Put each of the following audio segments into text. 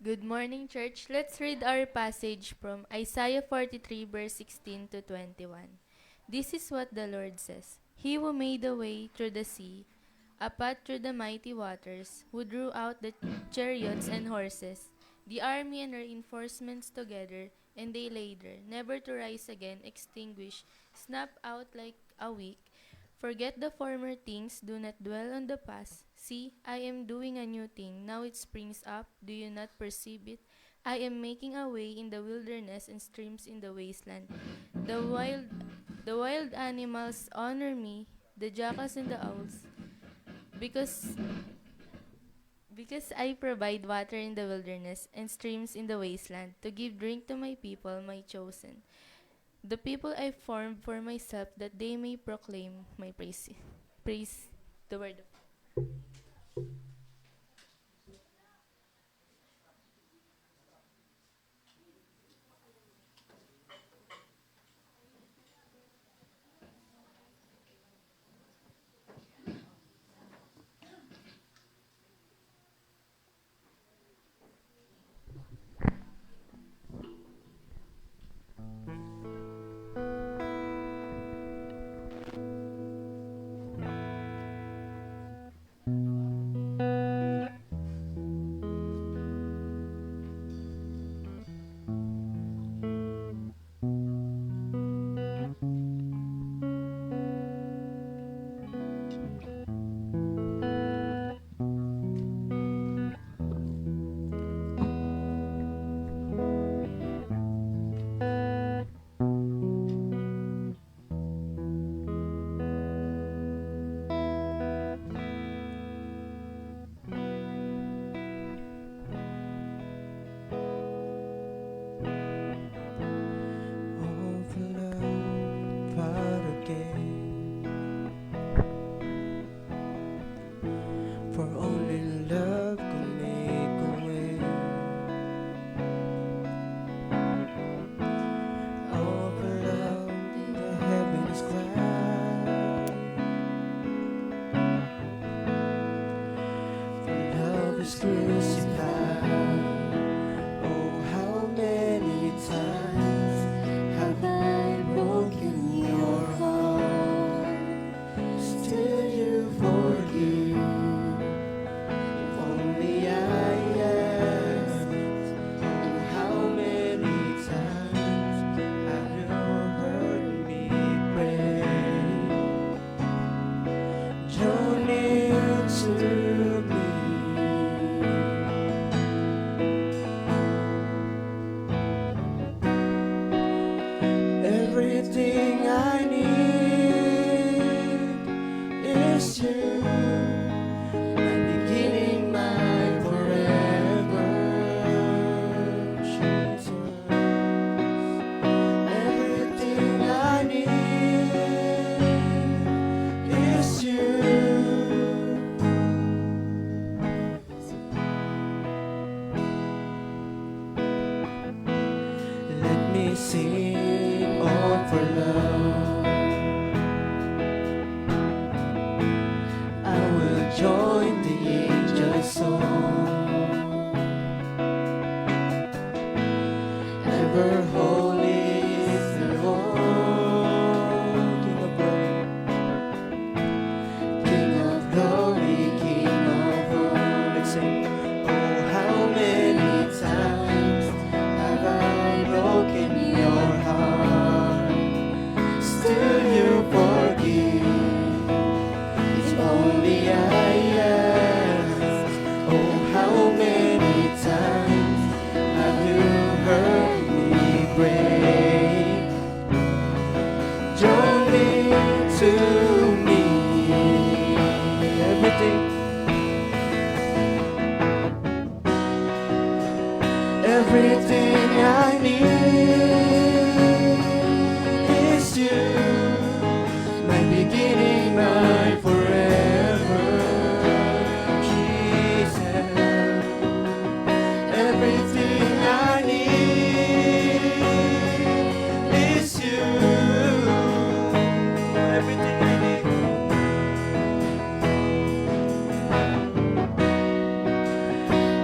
Good morning, church. Let's read our passage from Isaiah 43, verse 16 to 21. This is what the Lord says. He who made a way through the sea, a path through the mighty waters, who drew out the chariots and horses, the army and reinforcements together, and they lay there, never to rise again, extinguished, snuffed out like a wick. Forget the former things, do not dwell on the past. See, I am doing a new thing. Now it springs up. Do you not perceive it? I am making a way in the wilderness and streams in the wasteland. The wild the wild animals honor me, the jackals and the owls, because because I provide water in the wilderness and streams in the wasteland to give drink to my people, my chosen. The people I formed for myself, that they may proclaim my praise. Praise the word of For only love could make a way. Over love, the heavens cry. For love is crucified. Oh, how many times have I broken your heart? Still you forgive. Only I ask, oh, how many times have you heard me pray? Draw near to me. Everything I need is you. My beginning, my forever, Jesus. Everything I need is you. Let me sing all for love. I will join the angels' song. Ever holy is the Lord, King of glory, King of all. Let's sing. Oh, how many times have I broken your heart? Still you forgive. It's only I ask. Oh, how many times have you heard me break? Draw near to me. Everything I need is you. My beginning, my forever, Jesus. Everything I need is you. Everything I need.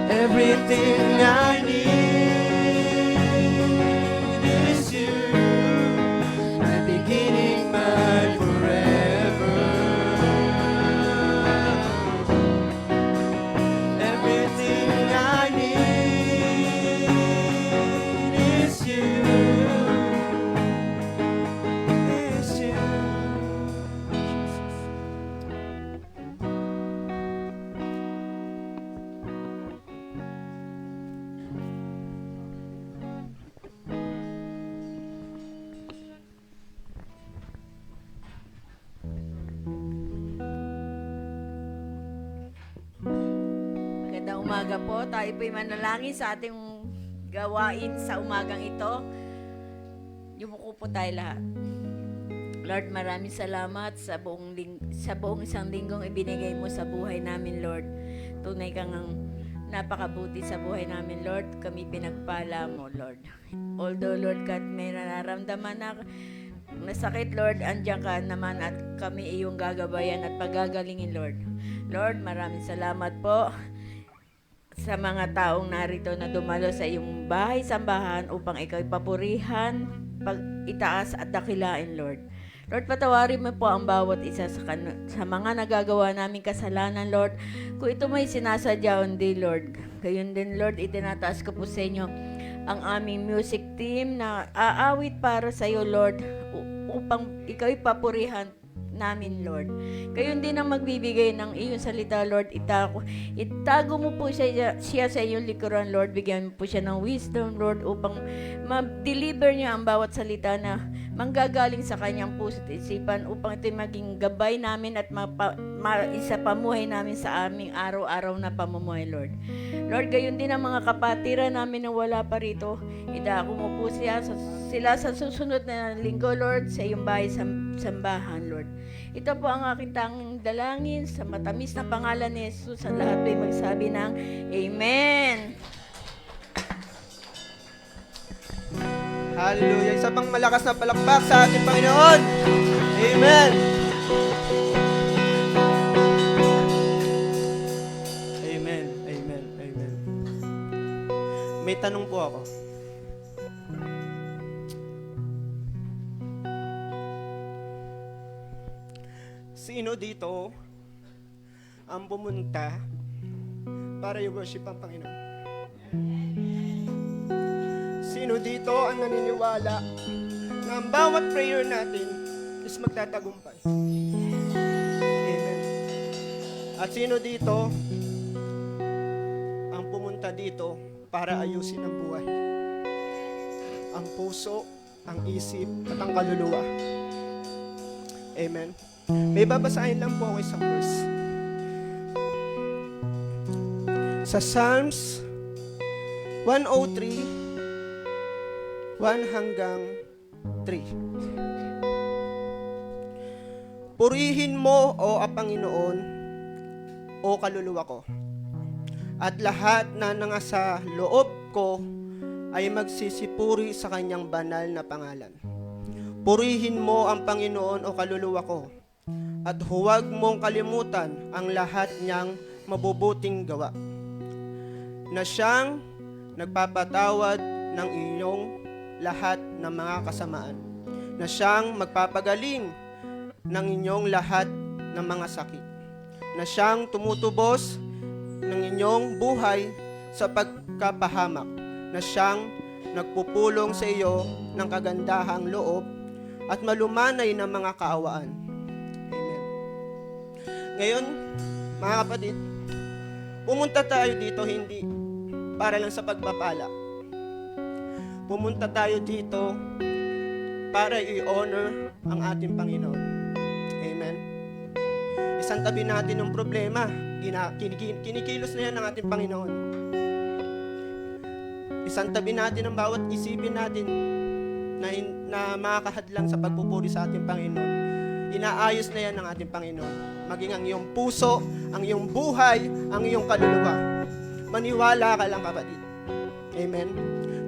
Everything I Magandang umaga po. Tayo po'y manalangin sa ating gawain sa umagang ito. Yumuko po tayo lahat. Lord, maraming salamat sa buong isang linggong ibinigay mo sa buhay namin, Lord. Tunay kang napakabuti sa buhay namin, Lord. Kami pinagpala mo, Lord. Although, Lord God, may nararamdaman na sakit, Lord, andiyan ka naman at kami iyong gagabayan at pagagalingin, Lord. Lord, maraming salamat po sa mga taong narito na dumalo sa iyong bahay-sambahan upang ikaw papurihan, itaas at dakilain, Lord. Lord, patawarin mo po ang bawat isa sa mga nagagawa naming kasalanan, Lord. Kung ito may sinasadya hindi, Lord. Gayon din, Lord, itinataas ko po sa inyo ang aming music team na aawit para sa iyo, Lord, upang ikaw papurihan namin, Lord. Gayon din ang magbibigay ng iyong salita, Lord. Itago mo po siya sa iyong likuran, Lord. Bigyan mo po siya ng wisdom, Lord, upang ma-deliver niya ang bawat salita na manggagaling sa kanyang puso at isipan upang ito maging gabay namin at isa pamuhay namin sa aming araw-araw na pamumuhay, Lord. Lord, gayon din ang mga kapatiran namin na wala pa rito. Idako mo po sila sa susunod na linggo, Lord, sa iyong bahay sambahan, Lord. Ito po ang aking tanging dalangin sa matamis na pangalan ni Jesus. Ang lahat ay magsabi ng Amen. Hallelujah. Isa pang malakas na palakpak sa ating Panginoon. Amen. Amen. Amen. Amen. May tanong po ako. Sino dito ang pumunta para i-worship ang Panginoon? Sino dito ang naniniwala na ang bawat prayer natin is magtatagumpay? Amen. At sino dito ang pumunta dito para ayusin ang buhay? Ang puso, ang isip, at ang kaluluwa. Amen. May babasahin lang po ako isang verse. Sa Psalms 103, 1 hanggang 3. Purihin mo, O Panginoon, o kaluluwa ko, at lahat na nangasa loob ko ay magsisipuri sa kanyang banal na pangalan. Purihin mo ang Panginoon, o kaluluwa ko, at huwag mong kalimutan ang lahat niyang mabubuting gawa, na siyang nagpapatawad ng iyong lahat ng mga kasamaan, na siyang magpapagaling ng inyong lahat ng mga sakit, na siyang tumutubos ng inyong buhay sa pagkapahamak, na siyang nagpupulong sa iyo ng kagandahang loob at malumanay ng mga kaawaan. Amen. Ngayon, mga kapatid, pumunta tayo dito hindi para lang sa pagpapala. Pumunta tayo dito para i-honor ang ating Panginoon. Amen. Isang tabi natin ng problema. Kinikilos na yan ng ating Panginoon. Isang tabi natin ang bawat isipin natin na makakahadlang sa pagpupuri sa ating Panginoon. Inaayos na yan ng ating Panginoon. Maging ang iyong puso, ang iyong buhay, ang iyong kaluluwa. Maniwala ka lang, kapatid. Amen.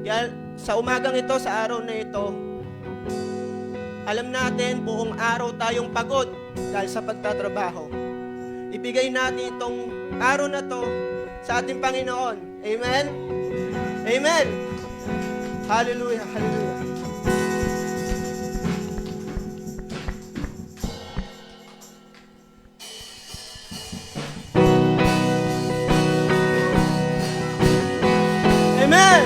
Kaya sa umagang ito, sa araw na ito, alam natin buong araw tayong pagod dahil sa pagtatrabaho. Ibigay natin itong araw na to sa ating Panginoon. Amen? Amen! Hallelujah! Hallelujah! Amen!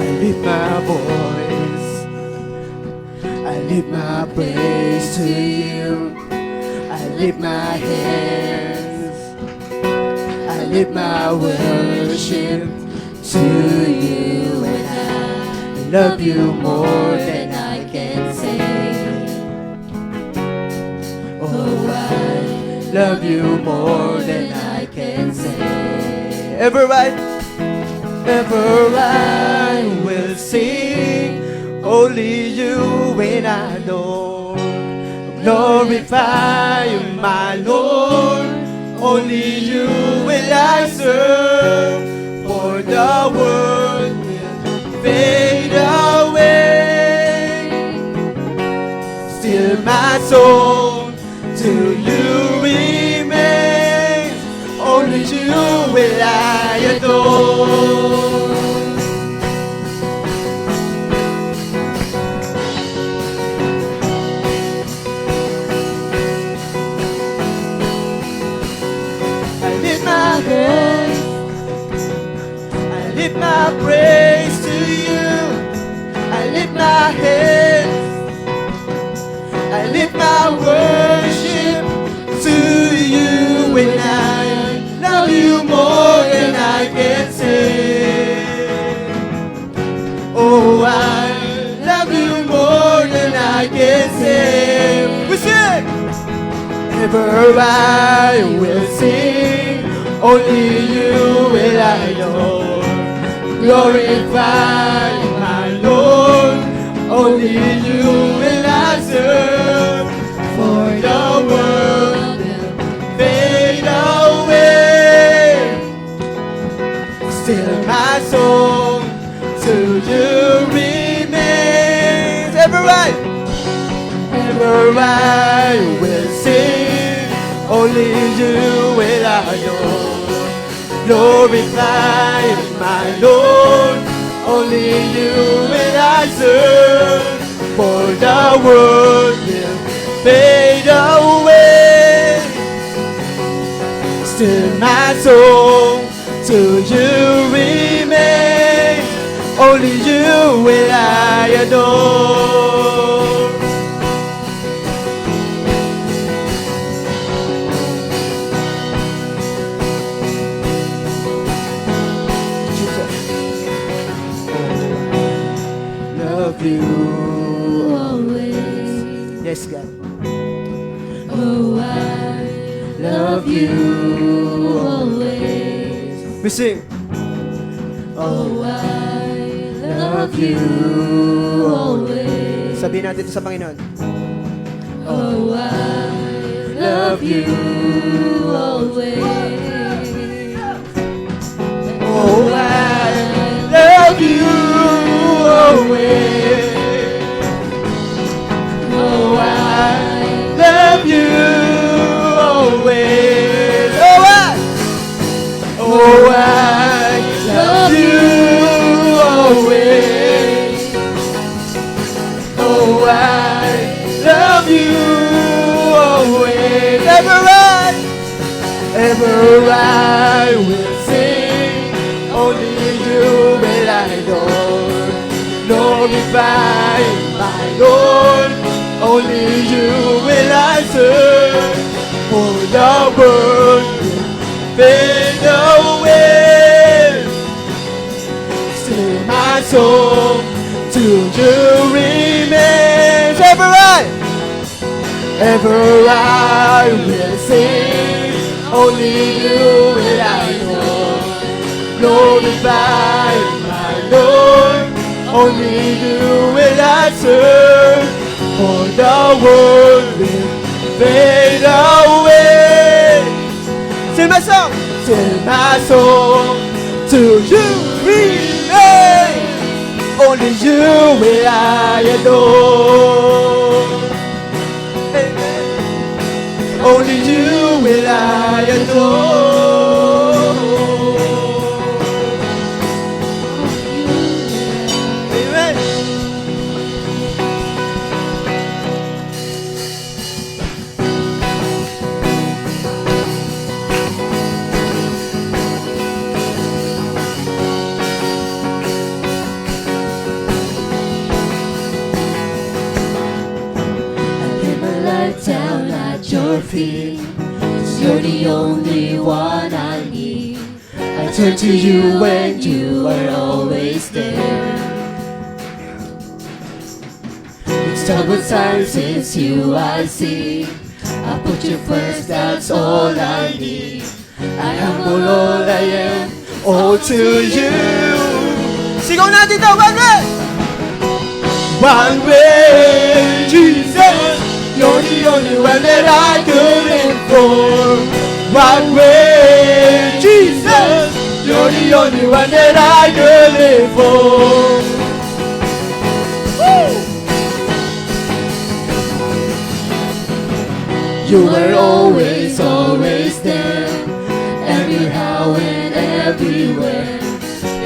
I lift my voice, I lift my praise to you, I lift my hands, I lift my worship to you, and I love you more than I can say. love you more than I can say. Ever I will sing, only you and I adore. Glorify you, my Lord, only you will I serve. For the world will fade away, still my soul to you remains. Only you will I adore. I lift my hands, I lift my praise to you. I lift my hands, I lift my worship to you. And I love you more than I can say. Oh, I love you more than I can say. We sing. Ever I will sing, only you will I adore. Glorify my Lord, only you will I serve. For the world will fade away, still my soul to you remains. Ever I will sing, only you will I adore. Glorify my Lord, only you will I serve. For the world will fade away, still my soul to you remains. Only you will I adore. Love you always. Yes, God. Oh, I Love you always. We sing. Oh, I love you always. Sabihin natin ito sa Panginoon. Oh, I love you always. Oh, I love you always. Oh, I love you always. Oh, I love you always. Oh, I love you always. Ever I will sing, only you will I adore. Glorify my Lord, only you will I serve. For the world will fade away, still my soul to you remains. Ever I will sing, only you will I adore. Glorify my Lord, only you will I serve. For the world will fade away, till my soul to you remains. Only you will I adore. Amen. Only you will I adore. Amen. Down at your feet, you're the only one I need. I turn to you when you are always there. It's troubled times since you I see. I put you first, that's all I need. I humble all I am, all to you. Sigaw natin daw, one way! One way, Jesus, you're the only one that I could live for. One way, Jesus, you're the only one that I could live for. Woo! You were always, always there, every-how and everywhere.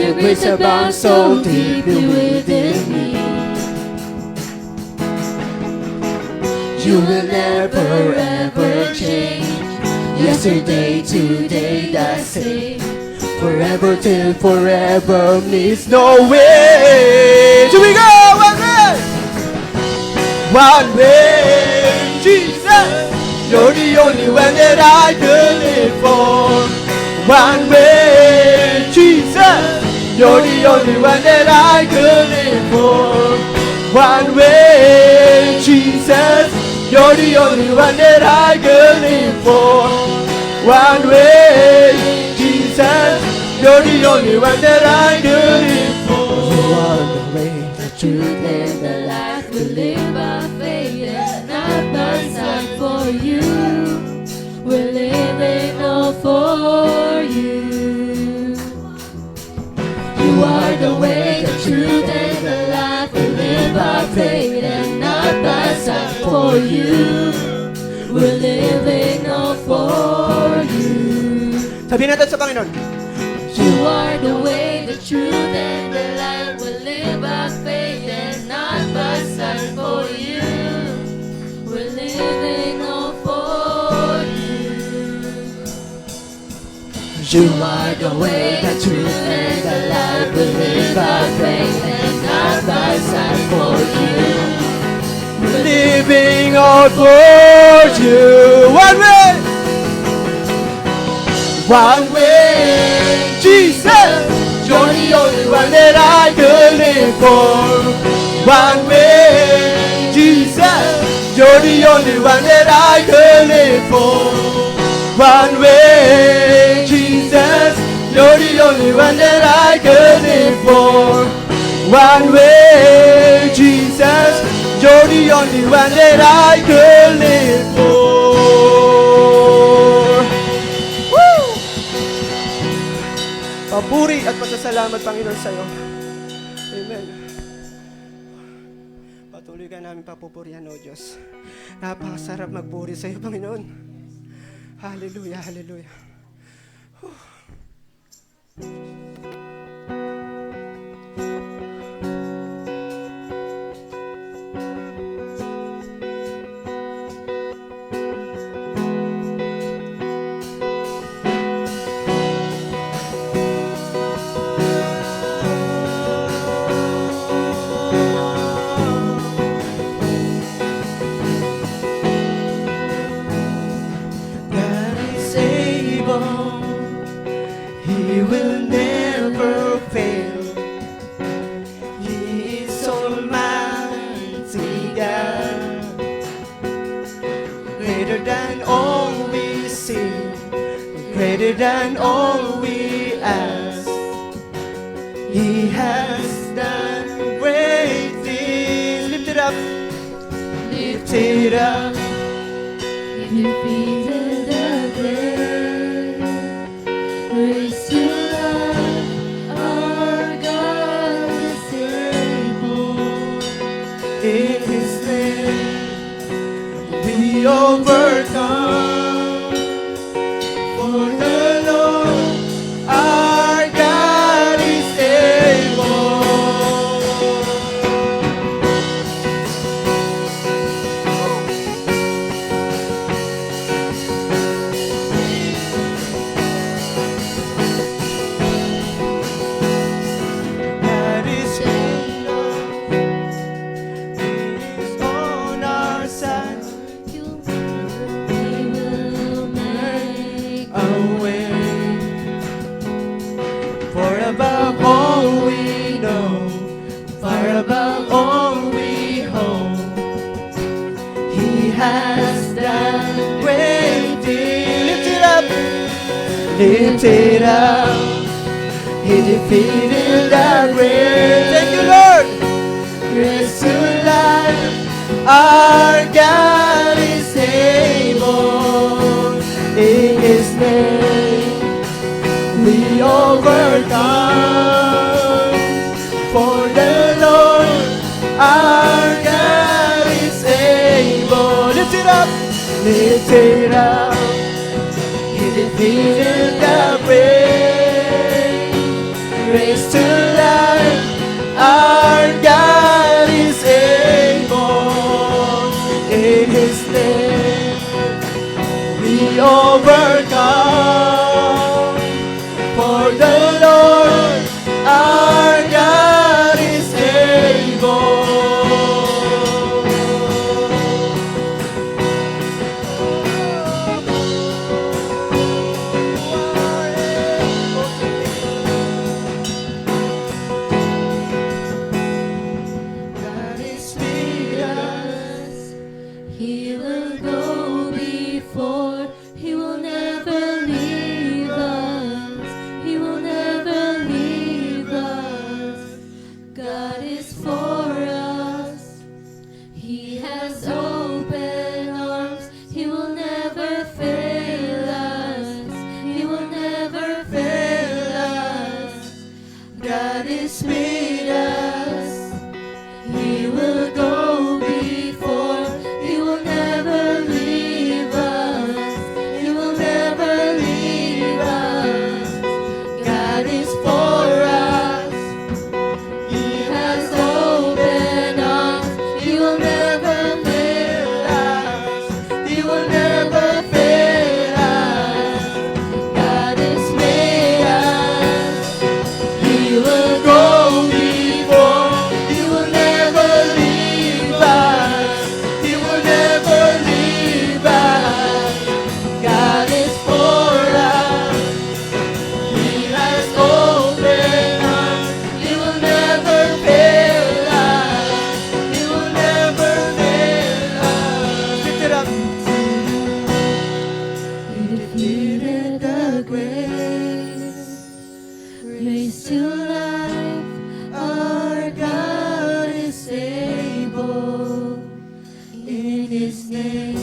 Your grace abounds so deeply within me. You will never ever change. Yesterday, today, the same. Forever till forever means no way. Here we go, one way! One way, Jesus, you're the only one that I could live for. One way, Jesus, you're the only one that I could live for. One way, Jesus, you're the only one that I could live for. One way, Jesus, you're the only one that I could live for. You are the way, the truth, and the life. We live by faith and not by sight. For you, we're living all for you. You are the way, the truth, and the life. We live by faith and not by sight. For you, we're living all for you. Sabihin natin sa Panginoon. You are the way, the truth, and the life. We live by faith and not by sight. For you, we're living all for you. You are the way, the truth, and the life. We live by faith and not by sight. For you, we're living all for you. One way, one way, Jesus, you're the only one that I could live for. One way, Jesus, you're the only one that I could live for. One way, Jesus, you're the only one that I could live for. One way, Jesus, you're the only one that I could live for. Woo! Papuri at pasasalamat, Panginoon, sa iyo. Amen. Patuloy ka namin papupurihan, O Diyos. Napakasarap magpuri sa iyo, Panginoon. Hallelujah, hallelujah. God is able, He will never fail. He is Almighty God, greater than all we see, greater than all we ask. He has done great things. Lift it up, lift it up. You defeated the grave. Raise to life, our God is able. In His name we overcome. For the Lord our God is able. God is able. He is on our side. He will make A way. For above all we know, far above all we hope, He has done lifted up. He defeated the grave. Thank you, Lord. Raised to life. Our God is able. In His name we overcome. For the Lord our God is able. Lift it up. Lift it up. He defeated the grave. Raised to life. Our God is able. In His name we overcome. For the Lord our God is able. God is with us. He will go before. He will never leave us. He will never leave us. God is for us. He has open arms. He will never fail us. He will never fail us. God is with us. He will go before. He will never leave us. He will never leave us. God is for us. He has open arms. He will never fail us. He will never fail us. God is with us. He will go before. He will never leave us. He will never leave us. God is for us. He has open arms. He will never fail us. He will never fail us. Lift it up. He defeated the grave, raised to life. Our God is able. In His name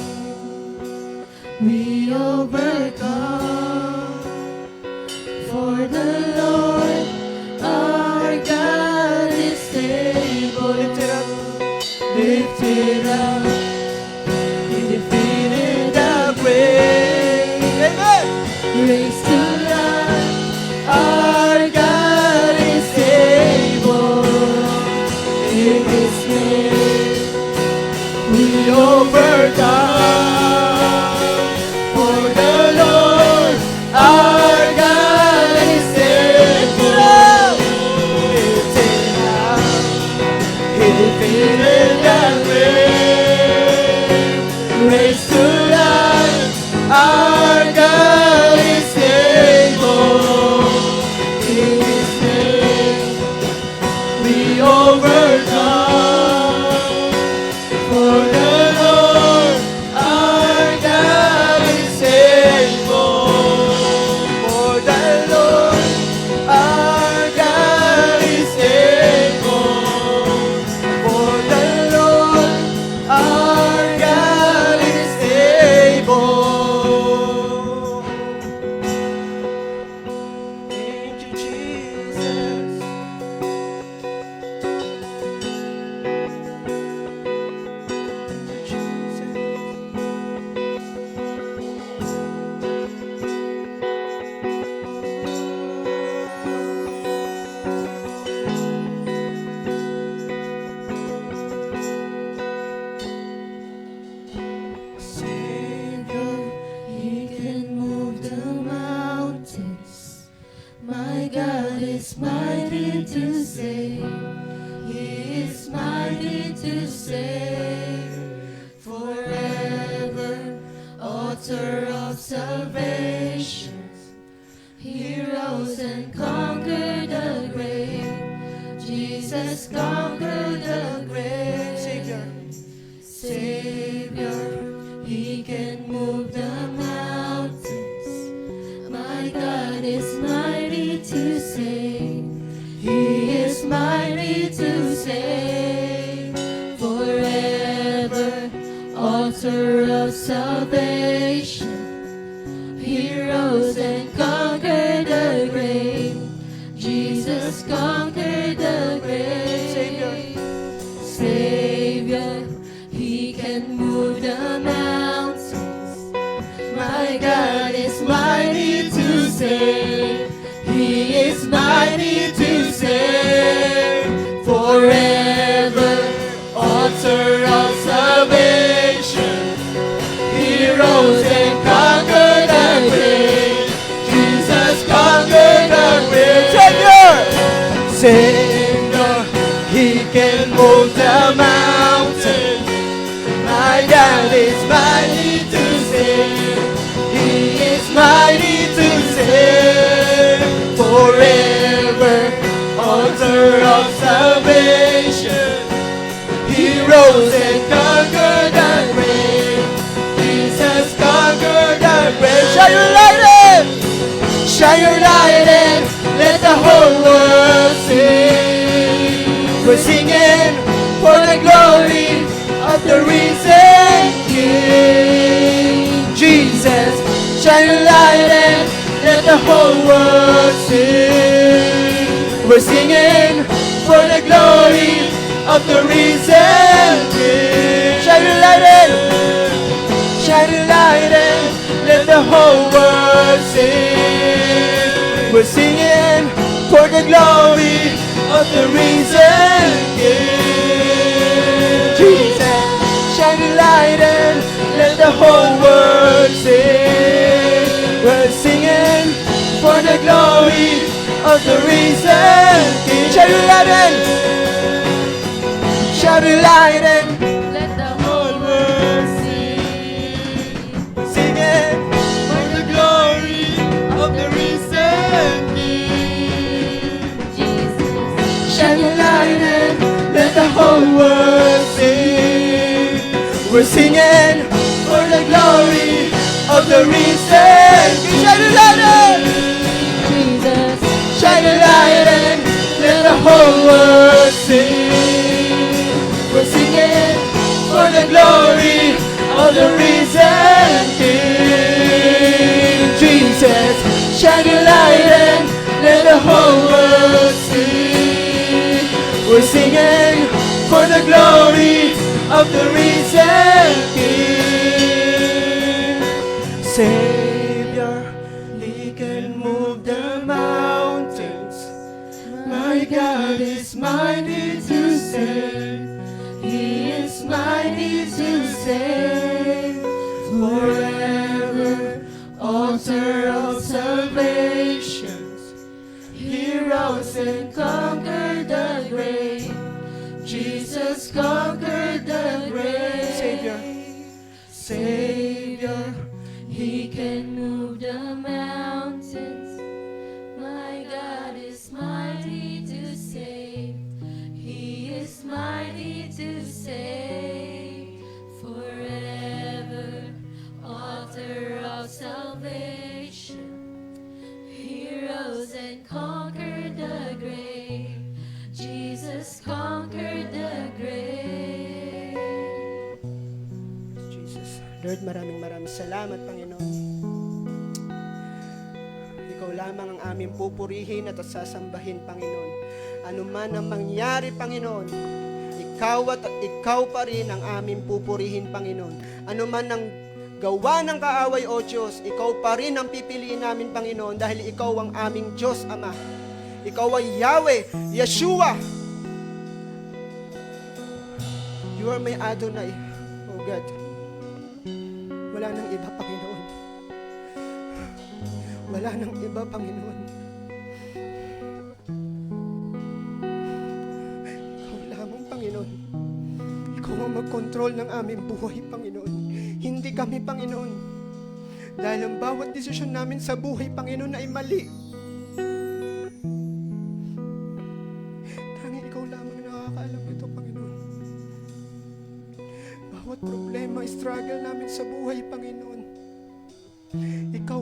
we overcome. For the Lord our God is able. Lift it up. Lift it up. He defeated the grave. Amen. Raised to life. Our God is able. In His name We overcome. For the Lord our God is able. Lift it up. He defeated the grave. Raised to life. Our God is able. In His name we overcome. For the Lord our God is able. For the Lord our God is able. For the Lord our God is able. Thank you, Jesus. Savior, He can move the mountains. My God is mighty to save. He is mighty to save. Forever, author of salvation. He rose and conquered the grave. Jesus conquered the grave. Savior, Savior, He can move the mountains. My God author of salvation. He rose and conquered the grave. Jesus conquered the grave. Savior, He can move the mountains. My God is mighty to save. He is mighty to save. Forever, author of salvation. He rose and conquered the grave. Jesus conquered the grave. Savior, He can move the mountains. My God is mighty to save. He is mighty to save. Forever, author of salvation. He rose and conquered the grave. Jesus conquered the grave. Shine your light in! Shine your light in! Let the whole world sing. We're singing for the glory of the risen King. Jesus, shine your light and let the whole world sing. We're singing for the glory of the risen King. Shine your light and shine your light and let the whole world sing. We're singing for the glory of the risen King. Jesus, shine your light and let the whole world sing. We're singing for the glory of the risen King. Shine your light and shine your light and Let the whole world sing. we're singing for the glory of the risen King. Jesus, Shine your light and let the whole world sing. We're singing for the glory of the risen King. Shine your light and Jesus, shine your light and let the whole world sing. We're singing for the glory of the risen King. Jesus, shine your light and let the whole world sing. We're singing for the glory of the risen King. Savior, He can move the mountains. My God is mighty to save. He is mighty to save. Forever, author of salvation. He rose and conquered the grave. Jesus conquered the grave. Savior, Savior, He can move the mountains. My God is mighty to save. He is mighty to save. Forever, author of salvation. He rose and conquered the grave. Jesus conquered the grave. Jesus. Lord, maraming salamat, Panginoon. Ikaw lamang ang aming pupurihin at sasambahin, Panginoon. Ano man ang mangyari, Panginoon, ikaw pa rin ang aming pupurihin, Panginoon. Ano man ang gawa ng kaaway, O Diyos, ikaw pa rin ang pipiliin namin, Panginoon, dahil ikaw ang aming Diyos, Ama. Ikaw ay Yahweh, Yeshua. You are my Adonai, O God. Wala nang iba, Panginoon. Wala nang iba, Panginoon. Ikaw lamang, Panginoon. Ikaw ang mag-control ng aming buhay, Panginoon. Hindi kami, Panginoon. Dahil ang bawat desisyon namin sa buhay, Panginoon, ay mali. Tanging ikaw lamang nakakaalam ito, Panginoon. Bawat problema, struggle namin sa buhay, Panginoon. Ikaw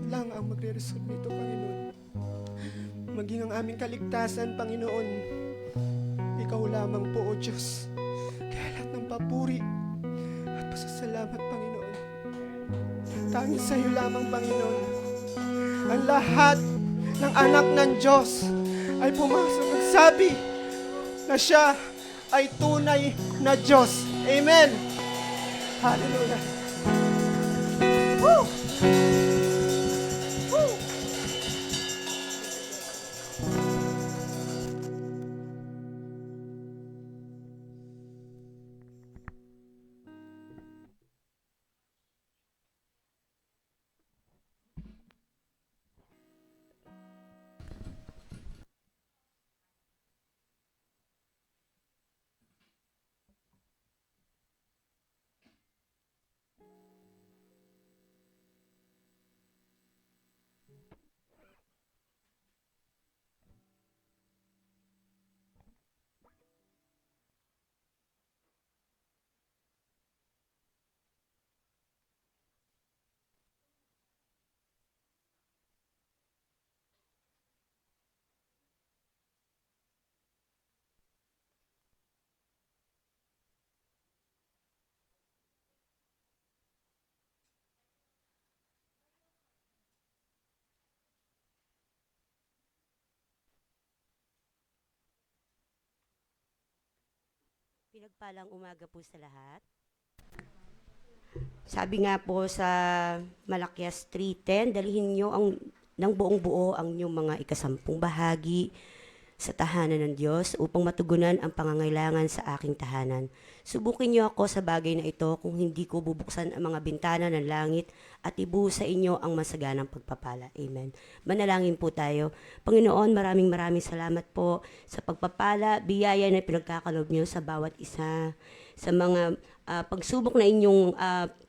lang ang magre-resolve nito, Panginoon. Maging ang aming kaligtasan, Panginoon. Ikaw lamang po, O Diyos. Kaya lahat ng papuri at pasasalamat, Panginoon. Tanging sa iyo lamang, Panginoon. Ang lahat ng anak ng Diyos ay pumasok at sabi na siya ay tunay na Diyos. Amen. Hallelujah. Woo! Woo! Pinagpalang umaga po sa lahat. Sabi nga po sa Malakias 3:10, dalhin niyo ng buong buo ang inyong mga ikasampung bahagi sa tahanan ng Diyos upang matugunan ang pangangailangan sa aking tahanan. Subukin niyo ako sa bagay na ito kung hindi ko bubuksan ang mga bintana ng langit at ibuhos sa inyo ang masaganang pagpapala. Amen. Manalangin po tayo. Panginoon, maraming salamat po sa pagpapala, biyaya na pinagkakalob niyo sa bawat isa, sa mga pagsubok na inyong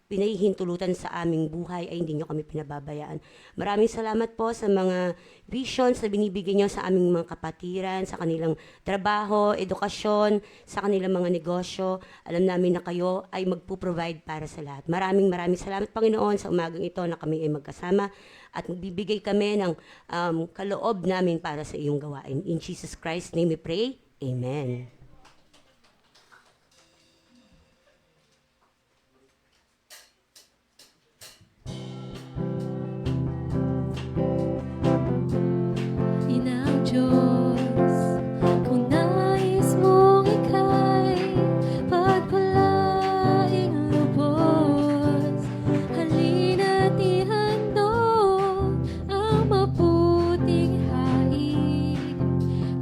pinahihintulutan sa aming buhay ay hindi nyo kami pinababayaan. Maraming salamat po sa mga visions na binibigay nyo sa aming mga kapatiran, sa kanilang trabaho, edukasyon, sa kanilang mga negosyo. Alam namin na kayo ay magpo-provide para sa lahat. Maraming salamat, Panginoon, sa umagang ito na kami ay magkasama at magbibigay kami ng kaloob namin para sa iyong gawain. In Jesus Christ's name we pray. Amen. Inang Diyos, kung nais mong ika'y pagpalaing lubos, halina't ihandog ang mabuting hain,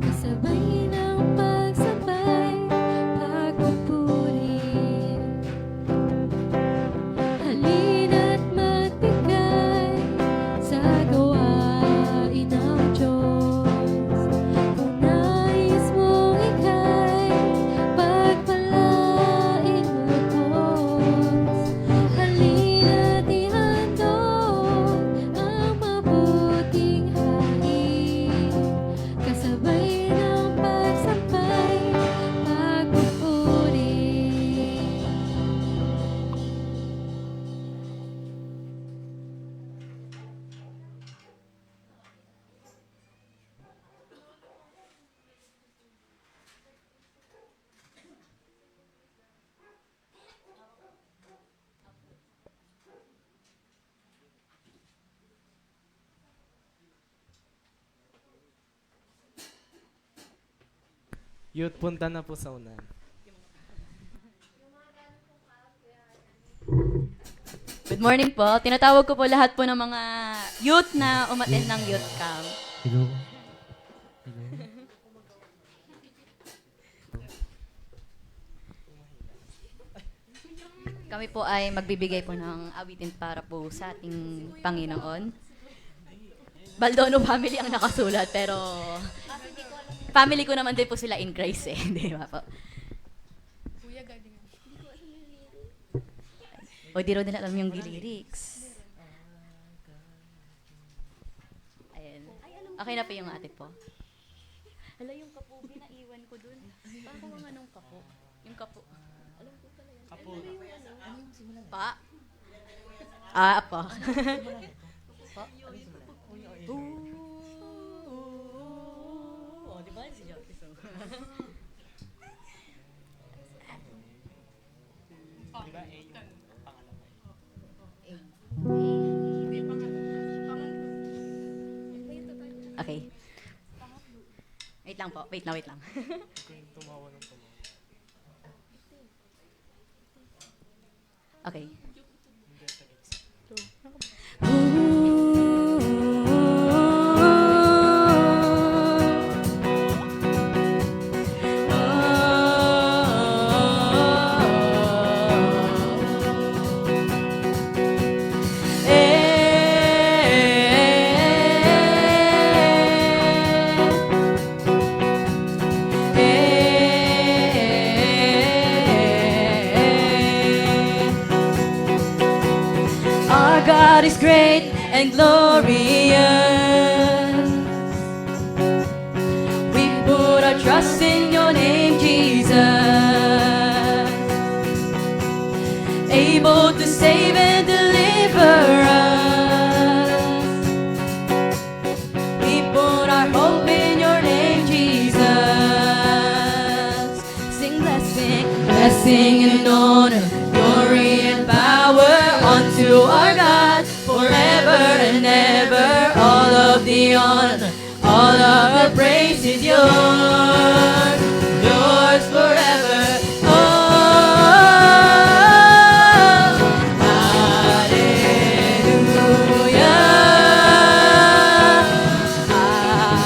kasabay ng pagsabay, pagpupuri. Halina't magbigay sa gawain ng Diyos. Kung nais mong ika'y pagpalaing lubos, halina't ihandog ang mabuting hain, kasabay ng pagsampay, pagpupuri. Youth, punta na po sa unan. Good morning po. Tinatawag ko po lahat po ng mga youth na umattend ng youth camp. Hello. Kami po ay magbibigay po ng awitin para po sa ating Panginoon. Baldono family ang nakasulat, pero family ko naman din po sila in Christ eh. Di ba po? O di raw nila alam yung lyrics. Ayan. Okay na po yung ate po. Hala, yung kapo, binaiwan ko dun. Parang ang anong kapo? Yung kapo. Alam ko pala yan. Kapo. Ano yung simulan? Pa? Pa. Pa? Oh, di ba? Si Jotis. Di ba? Wait lang. Okay. Our God is great and glorious. We put our trust in your name, Jesus. Able to save and deliver us. We put our hope in your name, Jesus. Sing blessing and honor, glory and power unto our God forever and ever. All of the honor, all of the praise is yours, yours forever. Oh, hallelujah,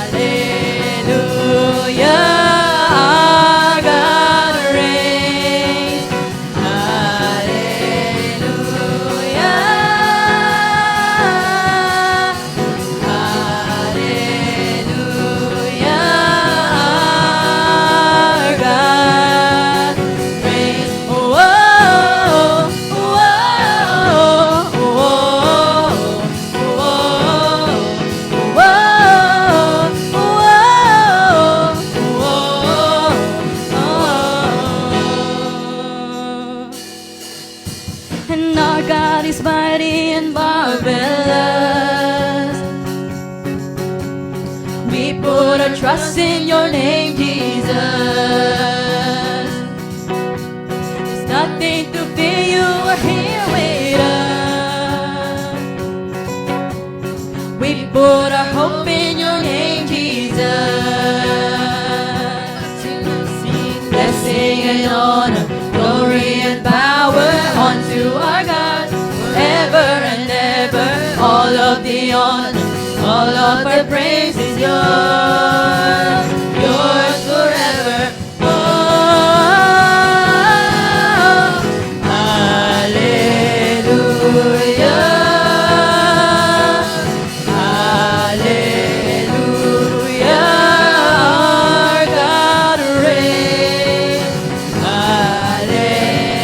hallelujah. Our God reigns. And our God is mighty and marvelous. We put our trust in your name, Jesus. There's nothing to fear, you are here with us. We put our hope in your name, Jesus. Blessing and honor, glory and power unto our God forever and ever. All of the honor, all of our praise is yours, yours forever. Oh, hallelujah, hallelujah. Our God reigns.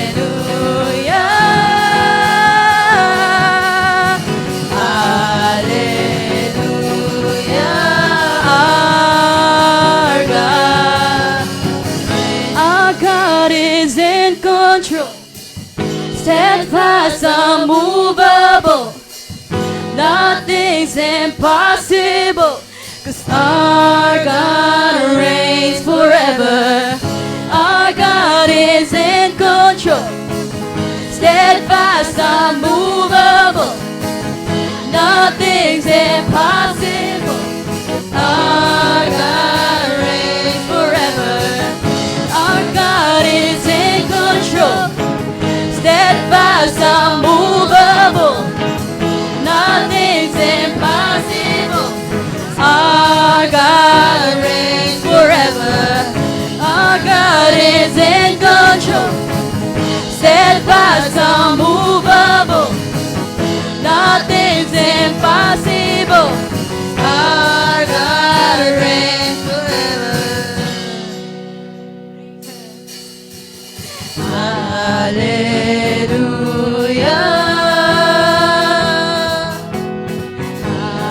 Hallelujah, hallelujah. Our God is in control, steadfast, unmovable. Nothing's impossible, 'cause our God reigns forever. Our God is in control, steadfast, unmovable. Nothing's impossible. Our God reigns forever. Our God is in control, steadfast, unmovable. Nothing's impossible. Our God reigns forever. Our God is in control, steadfast, unmovable. Nothing's impossible. Our God reigns forever. Hallelujah,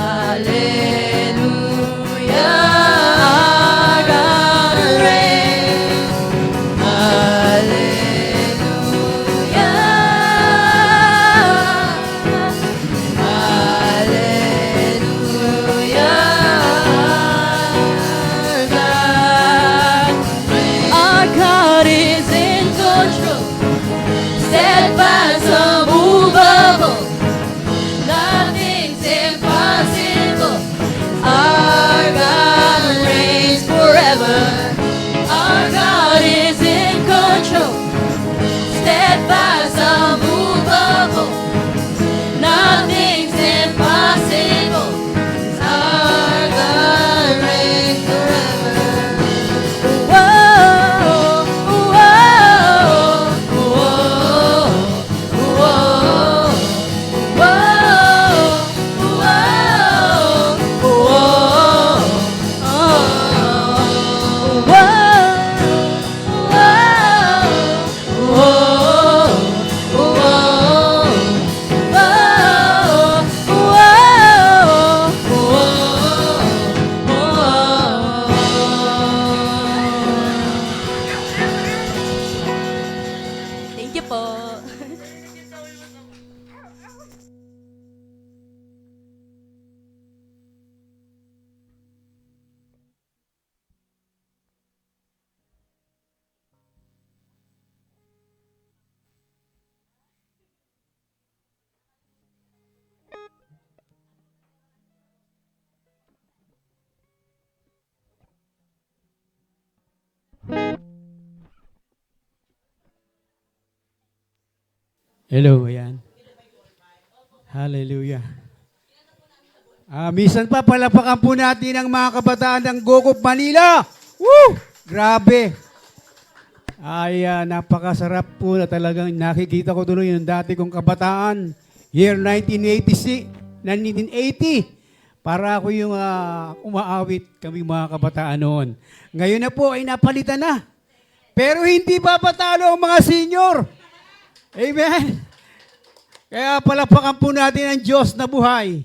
hallelujah. Our God reigns. Hallelujah, hallelujah. Our God is in control, po. Hello, ayan. Hallelujah. Minsan pa, palapakan po natin ang mga kabataan ng Gokop Manila. Woo! Grabe. Napakasarap po na talagang nakikita ko tuloy yung dati kong kabataan. Year 1980. Para ako yung umaawit kami mga kabataan noon. Ngayon na po ay napalitan na. Pero hindi pa patalo ang mga senior. Amen. Kaya palapakan po natin ang Diyos na buhay.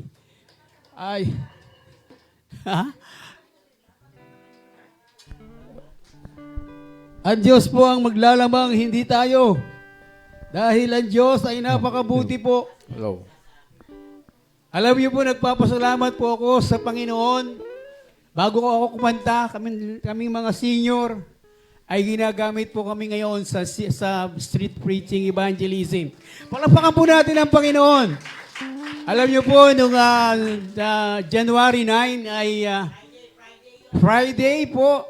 Ay. Ha? Ang Diyos po ang maglalamang, hindi tayo. Dahil ang Diyos ay napakabuti po. Hello. Alam niyo po, nagpapasalamat po ako sa Panginoon. Bago ko ako kumanta, kaming mga senior, ay ginagamit po kami ngayon sa street preaching evangelism. Palapakan po natin ang Panginoon. Alam niyo po, nung January 9 ay Friday po.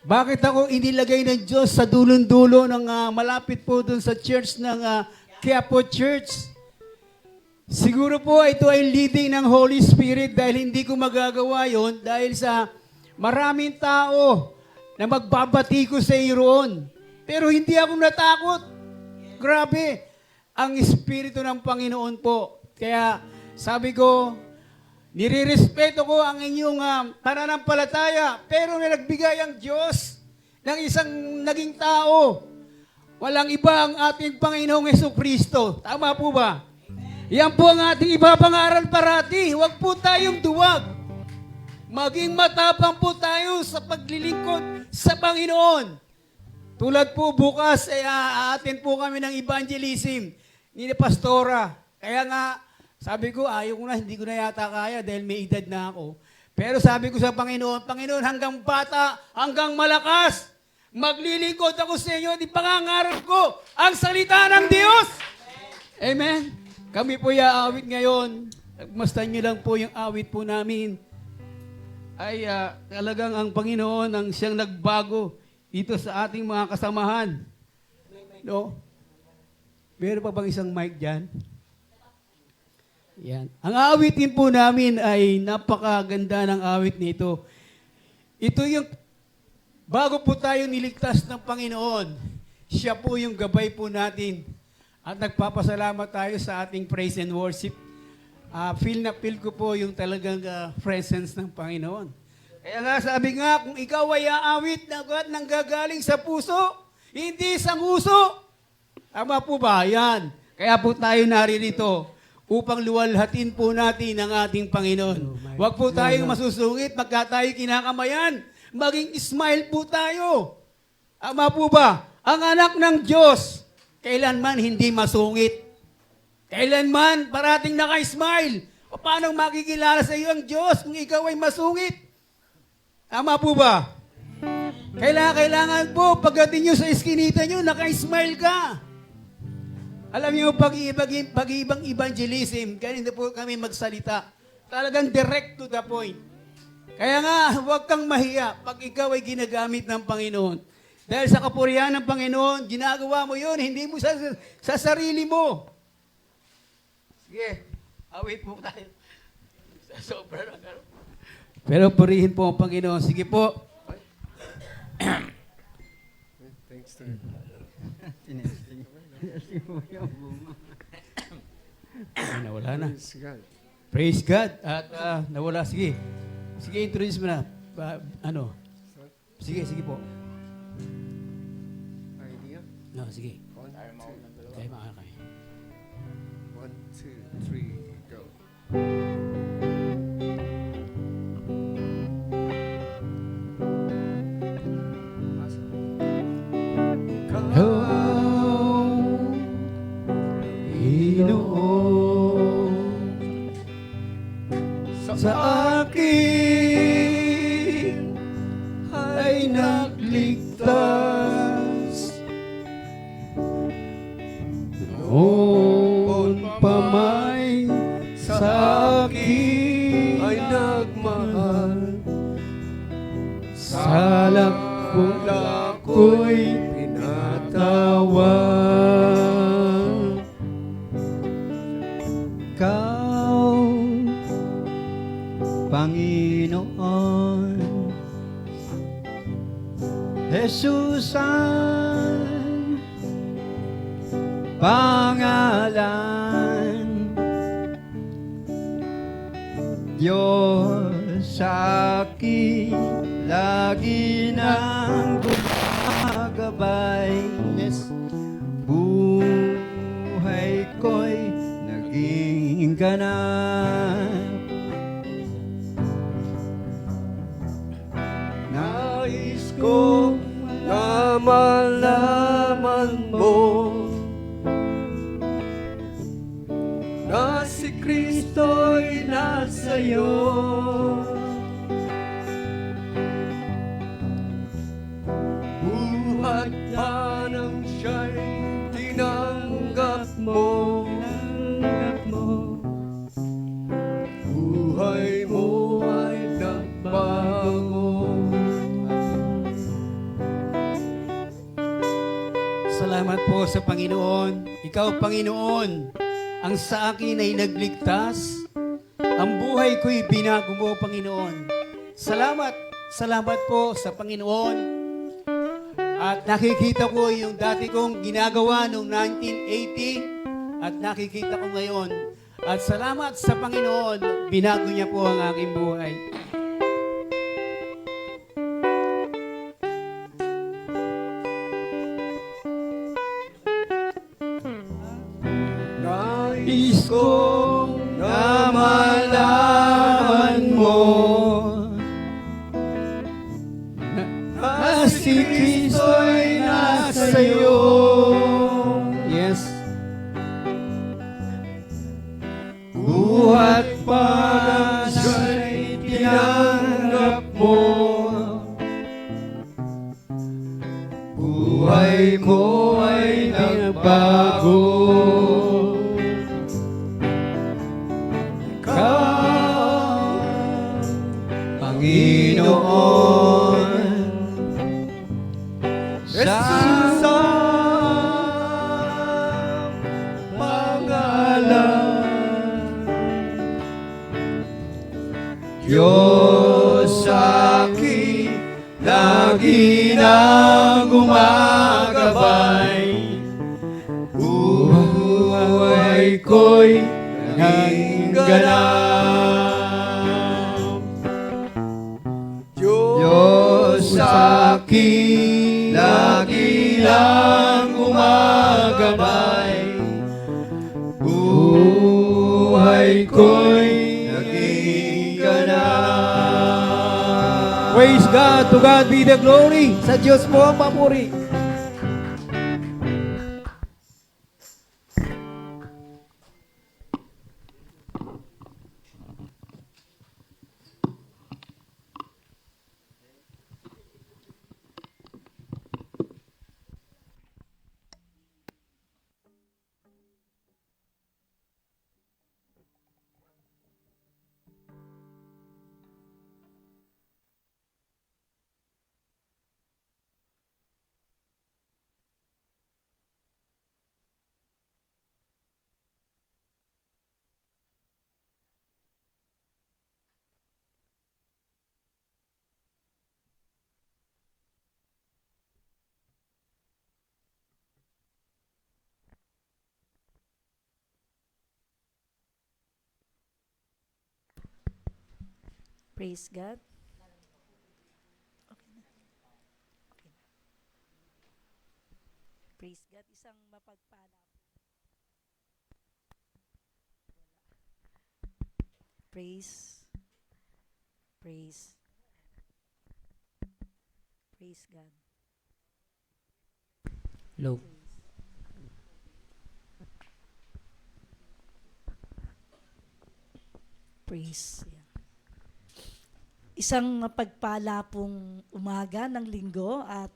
Bakit ako inilagay ng Diyos sa dulong-dulo ng malapit po dun sa church ng Quiapo Church? Siguro po ito ay leading ng Holy Spirit dahil hindi ko magagawa yon dahil sa maraming tao na magbabati ko sa iyo roon. Pero hindi ako natakot. Grabe, ang Espiritu ng Panginoon po. Kaya sabi ko, nirirespeto ko ang inyong pananampalataya, pero na nagbigay ang Diyos ng isang naging tao. Walang iba ang ating Panginoong Jesucristo. Tama po ba? Yan po ang ating ipapangaral parati. Huwag po tayong duwag. Maging matapang po tayo sa paglilingkod sa Panginoon. Tulad po bukas, aatin po kami ng evangelism ni Pastora. Kaya nga, sabi ko, ayaw ko na, hindi ko na yata kaya dahil may edad na ako. Pero sabi ko sa Panginoon, Panginoon, hanggang bata, hanggang malakas, maglilingkod ako sa inyo, di pangangarap ko ang salita ng Diyos. Amen. Kami po iaawit ngayon. Mastan nyo lang po yung awit po namin. Ay talagang ang Panginoon ang siyang nagbago dito sa ating mga kasamahan. No? Meron pa bang isang mic dyan? Yan. Ang awitin po namin ay napakaganda ng awit nito. Ito yung, bago po tayo niligtas ng Panginoon, siya po yung gabay po natin. At nagpapasalamat tayo sa ating praise and worship. Feel na feel ko po yung talagang presence ng Panginoon. Kaya nga sabi nga, kung ikaw ay aawit na nanggagaling sa puso, hindi sa nguso. Tama po ba? Yan. Kaya po tayo naririto upang luwalhatin po natin ang ating Panginoon. Huwag po tayong masusungit, magka tayo kinakamayan. Maging smile po tayo. Tama po ba? Ang anak ng Diyos, kailanman hindi masungit. Kailanman parating naka-smile. O paano makikilala sa iyo ang Diyos kung ikaw ay masungit? Tama po ba? Kailangan po, pagdating nyo sa iskinita nyo, naka-smile ka. Alam niyo, pag-ibang evangelism, ganito po kami magsalita. Talagang direct to the point. Kaya nga, huwag kang mahiya pag ikaw ay ginagamit ng Panginoon. Dahil sa kapurihan ng Panginoon, ginagawa mo yun, hindi mo sa sarili mo. Sige, awit po tayo. Sa sobra lang. Pero purihin po ang Panginoon. Sige po. Thanks to Nawala na. Praise God. Praise God. At nawala. Sige. Sige, introduce mo na. Sige po. Idea. No, sige. 1, 2, Kaya makakay. 1, 2, 3, go. sa akin ay nagligtas. Noon pa may sa akin ay nagmahal, salak kung ako'y pinatawad. Ikaw, Panginoon, Jesus ang pangalan. Diyos sa akin lagi nang gumagabay. Yes. Buhay ko'y naging ganap. Nais ko na malaman mo na si Kristo'y nasa'yo. Buhat pa nang siya'y tinanggap mo. Buhay mo ay nagbago. Salamat po sa Panginoon. Ikaw, Panginoon, ang sa akin ay nagligtas. Ang buhay ko'y binago mo, Panginoon. Salamat, salamat po sa Panginoon. At nakikita ko yung dati kong ginagawa noong 1980 at nakikita ko ngayon. At salamat sa Panginoon, binago niya po ang aking buhay. Nais kong na malaman mo na si Kristo'y nasa'yo. Yes. Buhat pa siya'y tinanggap mo. Buhay ko ay nagbago. Panginoon, Jesus ang pangalan. Diyos sa akin lagi nang gumagabay. Buhay ko'y naging ganap. Diyos sa akin lagi lang gumagabay. Buhay ko'y naging ganap. Praise God, to God be the glory. Sa Diyos po ang papuri. Praise God. Praise God. Isang mapagpala. Praise. Praise. Praise God. Low. Praise. Yeah. Isang mapagpala pong umaga ng linggo at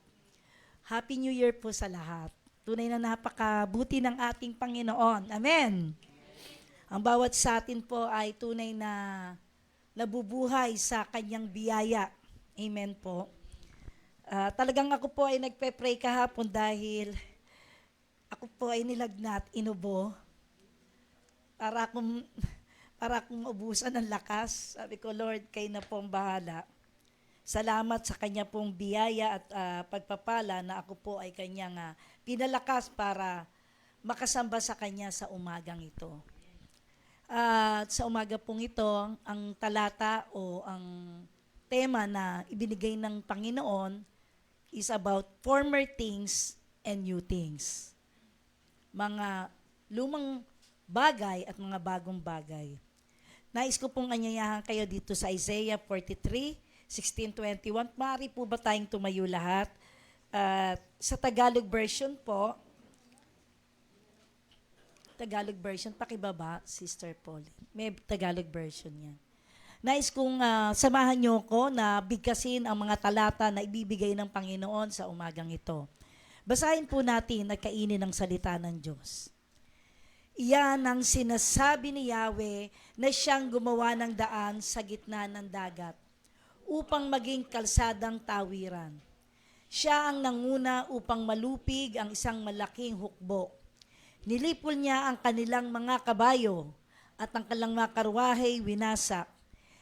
Happy New Year po sa lahat. Tunay na napakabuti ng ating Panginoon. Amen. Ang bawat sa atin po ay tunay na nabubuhay sa kanyang biyaya. Amen po. Talagang ako po ay nagpe-pray kahapon dahil ako po ay nilagnat, inubo. Para akong ubusan ng lakas. Sabi ko, Lord, kayo na pong bahala. Salamat sa kanya pong biyaya at pagpapala na ako po ay kanyang pinalakas para makasamba sa kanya sa umagang ito. At sa umaga pong ito, ang talata o ang tema na ibinigay ng Panginoon is about former things and new things. Mga lumang bagay at mga bagong bagay. Nais ko pong anyayahan kayo dito sa Isaiah 43:16-21. Maaari po ba tayong tumayo lahat? Sa Tagalog version po, pakibaba, Sister Pauline. May Tagalog version yan. Nais kong samahan niyo ko na bigkasin ang mga talata na ibibigay ng Panginoon sa umagang ito. Basahin po natin at kainin ang salita ng Diyos. Iyan ang sinasabi ni Yahweh na siyang gumawa ng daan sa gitna ng dagat upang maging kalsadang tawiran. Siya ang nanguna upang malupig ang isang malaking hukbo. Nilipol niya ang kanilang mga kabayo at ang kanilang mga karwahe winasak.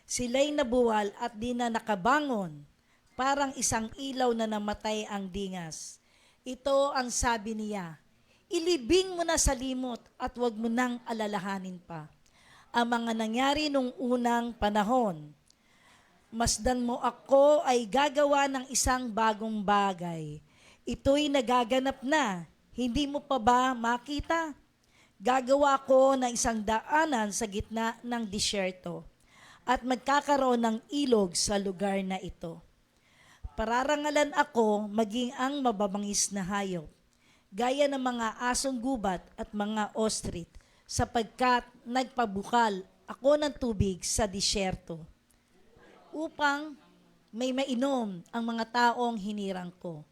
Sila'y nabuwal at di na nakabangon, parang isang ilaw na namatay ang dingas. Ito ang sabi niya, ilibing mo na sa limot at huwag mo nang alalahanin pa ang mga nangyari nung unang panahon. Masdan mo ako ay gagawa ng isang bagong bagay. Ito'y nagaganap na, hindi mo pa ba makita? Gagawa ko ng isang daanan sa gitna ng disyerto at magkakaroon ng ilog sa lugar na ito. Pararangalan ako maging ang mababangis na hayop, gaya ng mga asong gubat at mga ostrich, sapagkat nagpabukal ako ng tubig sa disyerto, upang may mainom ang mga taong hinirang ko.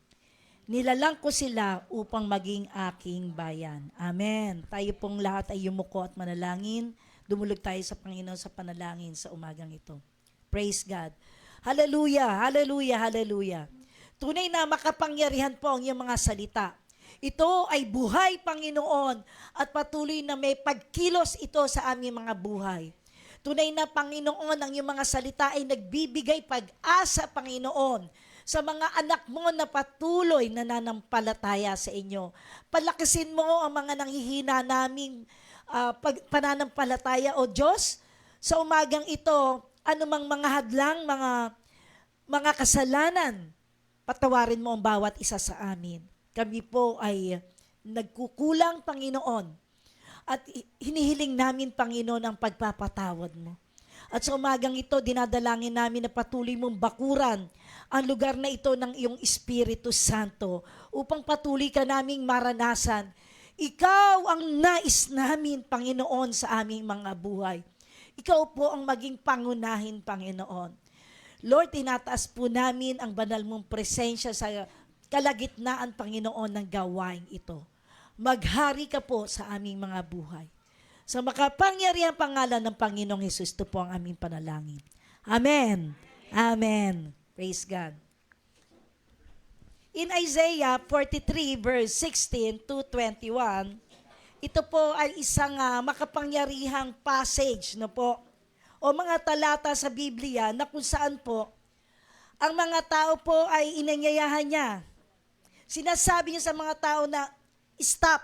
Nilalang ko sila upang maging aking bayan. Amen. Tayo pong lahat ay yumuko at manalangin. Dumulog tayo sa Panginoon sa panalangin sa umagang ito. Praise God. Hallelujah, hallelujah, hallelujah. Tunay na makapangyarihan po ang iyong mga salita. Ito ay buhay, Panginoon, at patuloy na may pagkilos ito sa aming mga buhay. Tunay na, Panginoon, ang iyong mga salita ay nagbibigay pag-asa, Panginoon, sa mga anak mo na patuloy na nananampalataya sa inyo. Palakasin mo ang mga nanghihina naming pananampalataya, O Diyos, sa umagang ito, anumang mga hadlang, mga kasalanan, patawarin mo ang bawat isa sa amin. Kami po ay nagkukulang, Panginoon, at hinihiling namin, Panginoon, ang pagpapatawad mo. At sa umagang ito, dinadalangin namin na patuloy mong bakuran ang lugar na ito ng iyong Espiritu Santo upang patuloy ka naming maranasan. Ikaw ang nais namin, Panginoon, sa aming mga buhay. Ikaw po ang maging pangunahin, Panginoon. Lord, tinataas po namin ang banal mong presensya sa kalagitnaan, Panginoon, ng gawain ito. Maghari ka po sa aming mga buhay. Sa makapangyarihang pangalan ng Panginoong Hesus, ito po ang aming panalangin. Amen. Amen. Praise God. In Isaiah 43 verse 16-21, ito po ay isang makapangyarihang passage, no po, o mga talata sa Biblia na kung saan po ang mga tao po ay inanyayahan niya. Sinasabi niya sa mga tao na, stop,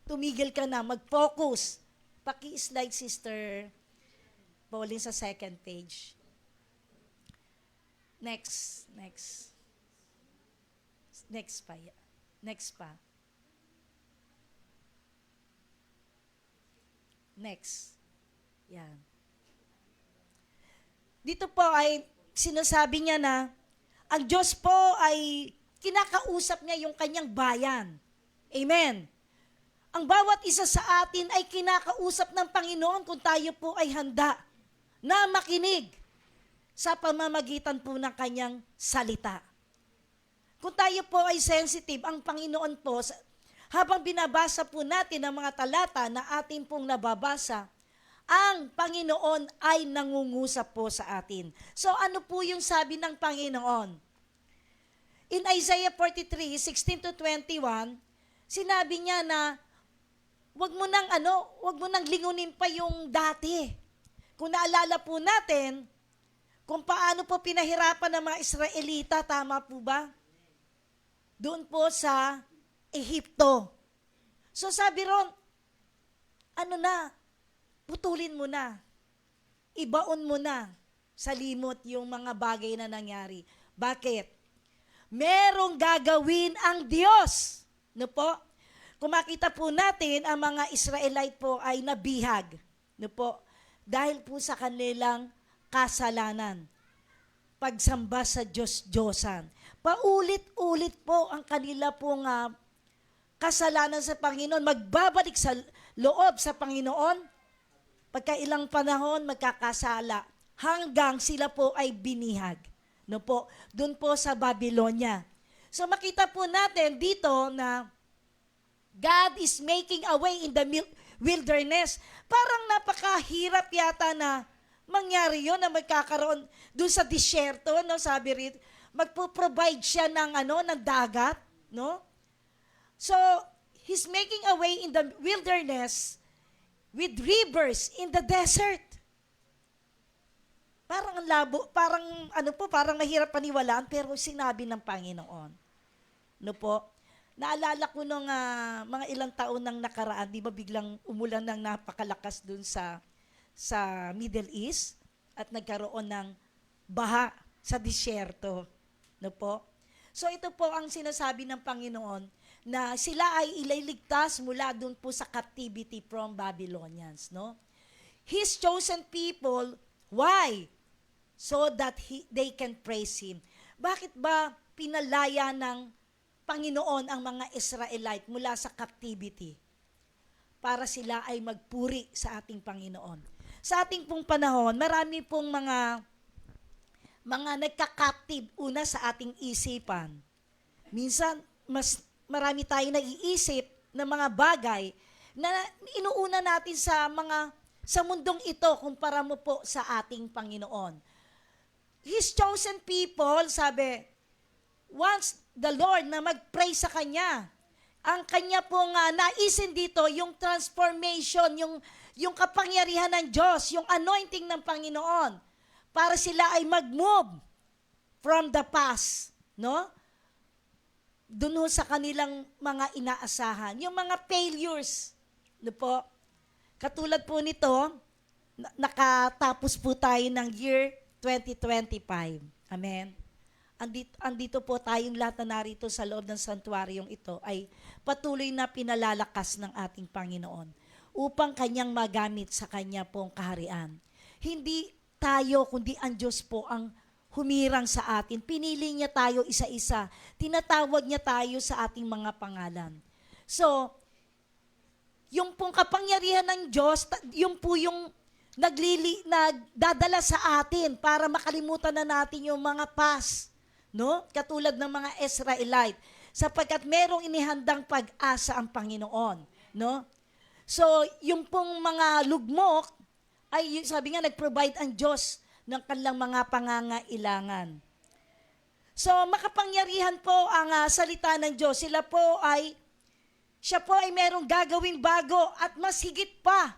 tumigil ka na, mag-focus. Paki-slide, Sister Pauline, sa second page. Next pa. Next. Yan. Dito po ay sinasabi niya na ang Diyos po ay kinakausap niya yung kanyang bayan. Amen. Ang bawat isa sa atin ay kinakausap ng Panginoon kung tayo po ay handa na makinig. sa pamamagitan po ng kanyang salita. Kung tayo po ay sensitive, ang Panginoon po, habang binabasa po natin ang mga talata na atin pong nababasa, ang Panginoon ay nangungusap po sa atin. So ano po yung sabi ng Panginoon? In Isaiah 43, 16 to 21, sinabi niya na wag mo nang lingunin pa yung dati. Kung naalala po natin, kung paano po pinahirapan ng mga Israelita, tama po ba? Doon po sa Ehipto. So sabi ron, putulin mo na. Ibaon mo na sa limot yung mga bagay na nangyari. Bakit? Merong gagawin ang Diyos. No po? Kung makita po natin, ang mga Israelite po ay nabihag. No po? Dahil po sa kanilang kasalanan. Pagsamba sa Diyos-Diyosan. Paulit-ulit po ang kanila pong kasalanan sa Panginoon. Magbabalik sa loob sa Panginoon. Pagkailang panahon, magkakasala. Hanggang sila po ay binihag. No po? Doon po sa Babylonia. So makita po natin dito na God is making a way in the wilderness. Parang napakahirap yata na mangyari yun na magkakaroon doon sa disyerto, no? Sabi rito, magpo-provide siya ng dagat, no? So, He's making a way in the wilderness with rivers in the desert. Parang ang labo, parang mahirap paniwalaan, pero sinabi ng Panginoon. No po? Naalala ko nung mga ilang taon nang nakaraan, di ba biglang umulan ng napakalakas dun sa Middle East at nagkaroon ng baha sa disyerto. No po? So ito po ang sinasabi ng Panginoon na sila ay ililigtas mula dun po sa captivity from Babylonians. No? His chosen people, why? So that they can praise Him. Bakit ba pinalaya ng Panginoon ang mga Israelite mula sa captivity? Para sila ay magpuri sa ating Panginoon. Sa ating pong panahon, marami pong mga nagka-captive una sa ating isipan. Minsan, mas marami tayong naiisip ng mga bagay na inuuna natin sa mundong ito kumpara mo po sa ating Panginoon. His chosen people, sabi, once the Lord na mag-pray sa Kanya, ang Kanya pong naisin dito, yung transformation, yung kapangyarihan ng Diyos, yung anointing ng Panginoon, para sila ay mag-move from the past, no? Doon sa kanilang mga inaasahan. Yung mga failures, no po? Katulad po nito, nakatapos po tayo ng year 2025. Amen. Andito po tayong lahat na narito sa loob ng santuaryong ito ay patuloy na pinalalakas ng ating Panginoon upang Kanyang magamit sa Kanya pong kaharian. Hindi tayo, kundi ang Diyos po ang humirang sa atin. Pinili niya tayo isa-isa. Tinatawag niya tayo sa ating mga pangalan. So, yung pong kapangyarihan ng Diyos, yung po yung nagdadala sa atin para makalimutan na natin yung mga past, no? Katulad ng mga Israelite, sapagkat merong inihandang pag-asa ang Panginoon, no? So, yung pong mga lugmok ay sabi nga nag-provide ang Diyos ng kanilang mga pangangailangan. So, makapangyarihan po ang salita ng Diyos. Siya po ay merong gagawing bago at mas higit pa.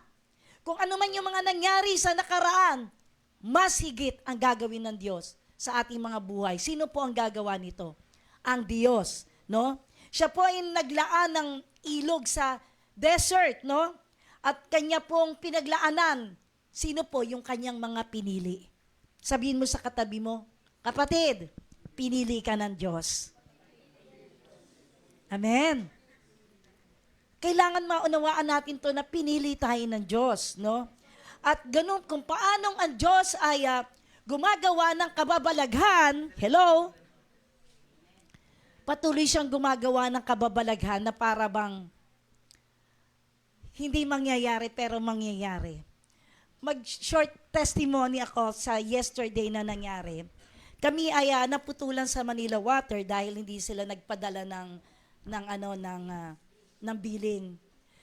Kung ano man yung mga nangyari sa nakaraan, mas higit ang gagawin ng Diyos sa ating mga buhay. Sino po ang gagawa nito? Ang Diyos, no? Siya po ay naglaan ng ilog sa desert, no? At Kanya pong pinaglaanan. Sino po yung Kanyang mga pinili? Sabihin mo sa katabi mo, kapatid, pinili ka ng Diyos. Amen. Kailangan maunawaan natin to na pinili tayo ng Diyos, no? At ganun kung paanong ang Diyos ay gumagawa ng kababalaghan, hello? Patuloy siyang gumagawa ng kababalaghan na para bang hindi mangyayari pero mangyayari. mag-short testimony ako sa yesterday na nangyari. Kami ay naputulan sa Manila Water dahil hindi sila nagpadala ng billing.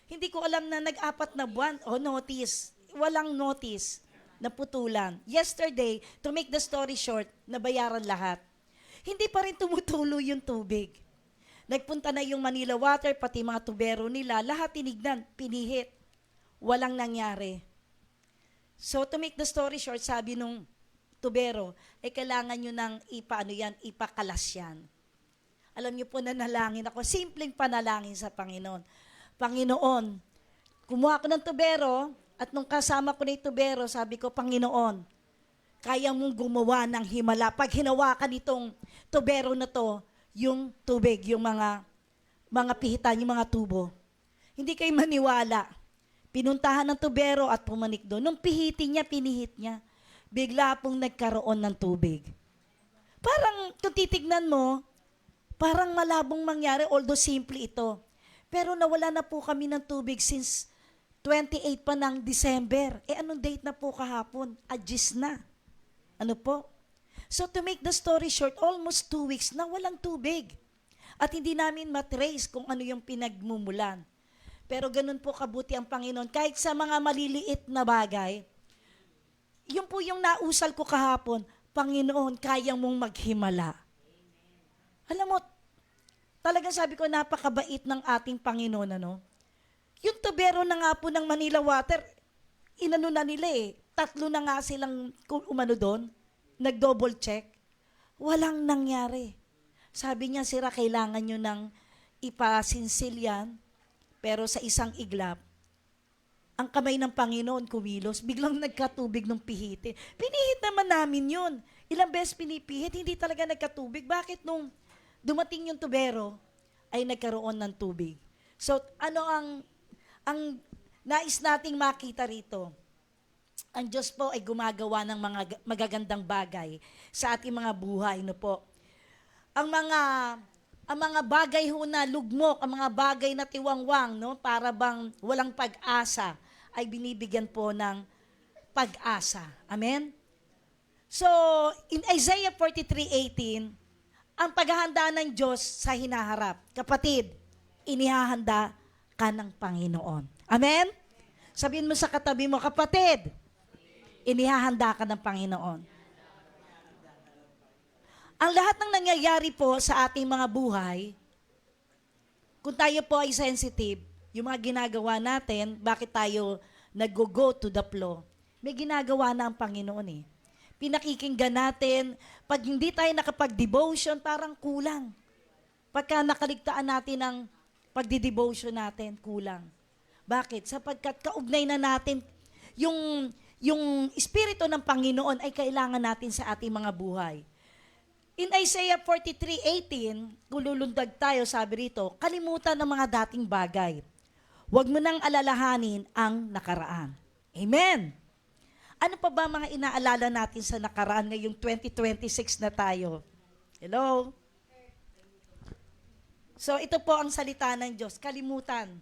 Hindi ko alam na nag-4 na buwan o notice. Walang notice. Naputulan. Yesterday, to make the story short, nabayaran lahat. Hindi pa rin tumutulo yung tubig. Nagpunta na yung Manila Water, pati mga tubero nila, lahat tinignan, pinihit. Walang nangyari. So to make the story short, sabi nung tubero, kailangan nyo nang ipakalas yan. Alam nyo po, nanalangin ako, simpleng panalangin sa Panginoon. Panginoon, kumuha ko ng tubero, at nung kasama ko na yung tubero, sabi ko, Panginoon, kaya mong gumawa ng himala. Pag hinawakan itong tubero na to, yung tubig, yung mga pihitan, yung mga tubo. Hindi kayo maniwala. Pinuntahan ng tubero at pumanik doon. Nung pihitin niya, pinihit niya, bigla pong nagkaroon ng tubig. Parang, kung titignan mo, parang malabong mangyari, although simple ito. Pero nawala na po kami ng tubig since 28 pa ng December. Anong date na po kahapon? Agis na. Ano po? So to make the story short, almost 2 weeks na walang tubig. At hindi namin matrace kung ano yung pinagmumulan. Pero ganun po kabuti ang Panginoon. Kahit sa mga maliliit na bagay, yun po yung nausal ko kahapon, Panginoon, kaya mong maghimala. Alam mo, talagang sabi ko, napakabait ng ating Panginoon, ano? Yung tubero na nga po ng Manila Water, inano na nila 3 na nga silang umano doon, nag-double check. Walang nangyari. Sabi niya, sira, kailangan nyo nang ipasinsil yan, pero sa isang iglap, ang kamay ng Panginoon kumilos, biglang nagkatubig ng pihitin. Pinihit naman namin yun. Ilang beses pinipihit, hindi talaga nagkatubig. Bakit nung dumating yung tubero, ay nagkaroon ng tubig? So, ano ang nais nating makita rito? Ang Diyos po ay gumagawa ng mga magagandang bagay sa ating mga buhay, no po. Ang mga bagay ho na lugmok, ang mga bagay na tiwangwang, no, para bang walang pag-asa, ay binibigyan po ng pag-asa. Amen? So, in Isaiah 43:18, ang paghahanda ng Diyos sa hinaharap. Kapatid, inihahanda ka ng Panginoon. Amen? Sabihin mo sa katabi mo, kapatid, inihahanda ka ng Panginoon. Ang lahat ng nangyayari po sa ating mga buhay, kung tayo po ay sensitive, yung mga ginagawa natin, bakit tayo nag-go to the flow? May ginagawa na ang Panginoon Pinakikinggan natin, pag hindi tayo nakapag-devotion, parang kulang. Pagka nakaligtaan natin ang pagdi-devotion natin, kulang. Bakit? Sapagkat kaugnay na natin yung Espiritu ng Panginoon ay kailangan natin sa ating mga buhay. In Isaiah 43:18, kung lulundag tayo, sabi rito, kalimutan ang mga dating bagay. Huwag mo nang alalahanin ang nakaraan. Amen. Ano pa ba mga inaalala natin sa nakaraan ngayong 2026 na tayo? Hello? So ito po ang salita ng Diyos, kalimutan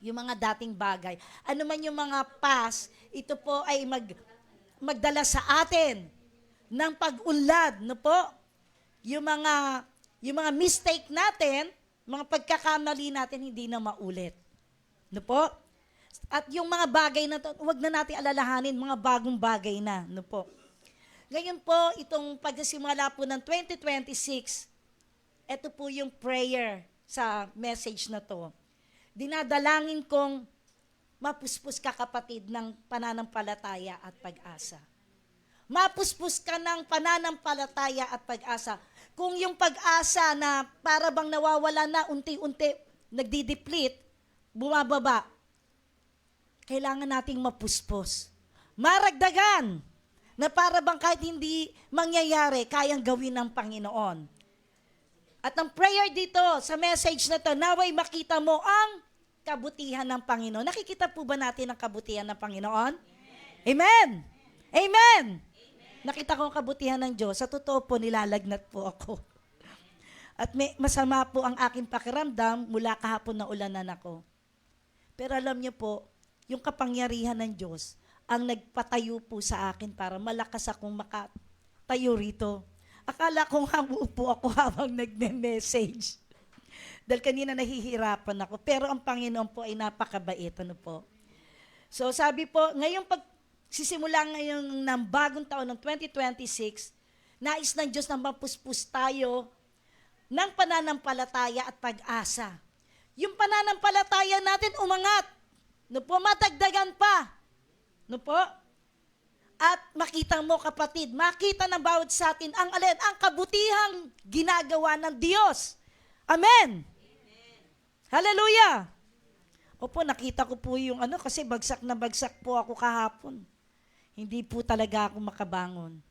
yung mga dating bagay. Ano man yung mga past, ito po ay magdala sa atin ng pag-unlad, no po? Yung mga mistake natin, mga pagkakamali natin, hindi na maulit. No po? At yung mga bagay na to, huwag na natin alalahanin, mga bagong bagay na, no po? Ngayon po, itong pagsimula po ng 2026, ito po yung prayer sa message na to. Dinadalangin kong mapuspos ka, kapatid, ng pananampalataya at pag-asa. Mapuspos ka ng pananampalataya at pag-asa. Kung yung pag-asa na para bang nawawala na, unti-unti, nagdi-deplete, bumababa, kailangan nating mapuspos. Maragdagan, na para bang kahit hindi mangyayari, kayang gawin ng Panginoon. At ang prayer dito, sa message na to, naway makita mo ang kabutihan ng Panginoon. Nakikita po ba natin ang kabutihan ng Panginoon? Amen! Amen! Nakita ko ang kabutihan ng Diyos. Sa totoo po, nilalagnat po ako. At masama po ang aking pakiramdam mula kahapon na ulanan ako. Pero alam niyo po, yung kapangyarihan ng Diyos ang nagpatayo po sa akin para malakas akong makatayo rito. Akala ko nga uupo ako habang nagme-message. Dahil kanina nahihirapan ako. Pero ang Panginoon po ay napakabait. Ano po? So sabi po, ngayong pagsisimula ngayon ng bagong taon ng 2026, nais ng Diyos na mapuspos tayo ng pananampalataya at pag-asa. Yung pananampalataya natin umangat. No po, matagdagan pa. No po? At makita mo kapatid, makita ng bawat sa atin ang alin, ang kabutihang ginagawa ng Diyos. Amen. Hallelujah. Opo, nakita ko po yung kasi bagsak na bagsak po ako kahapon. Hindi po talaga ako makabangon.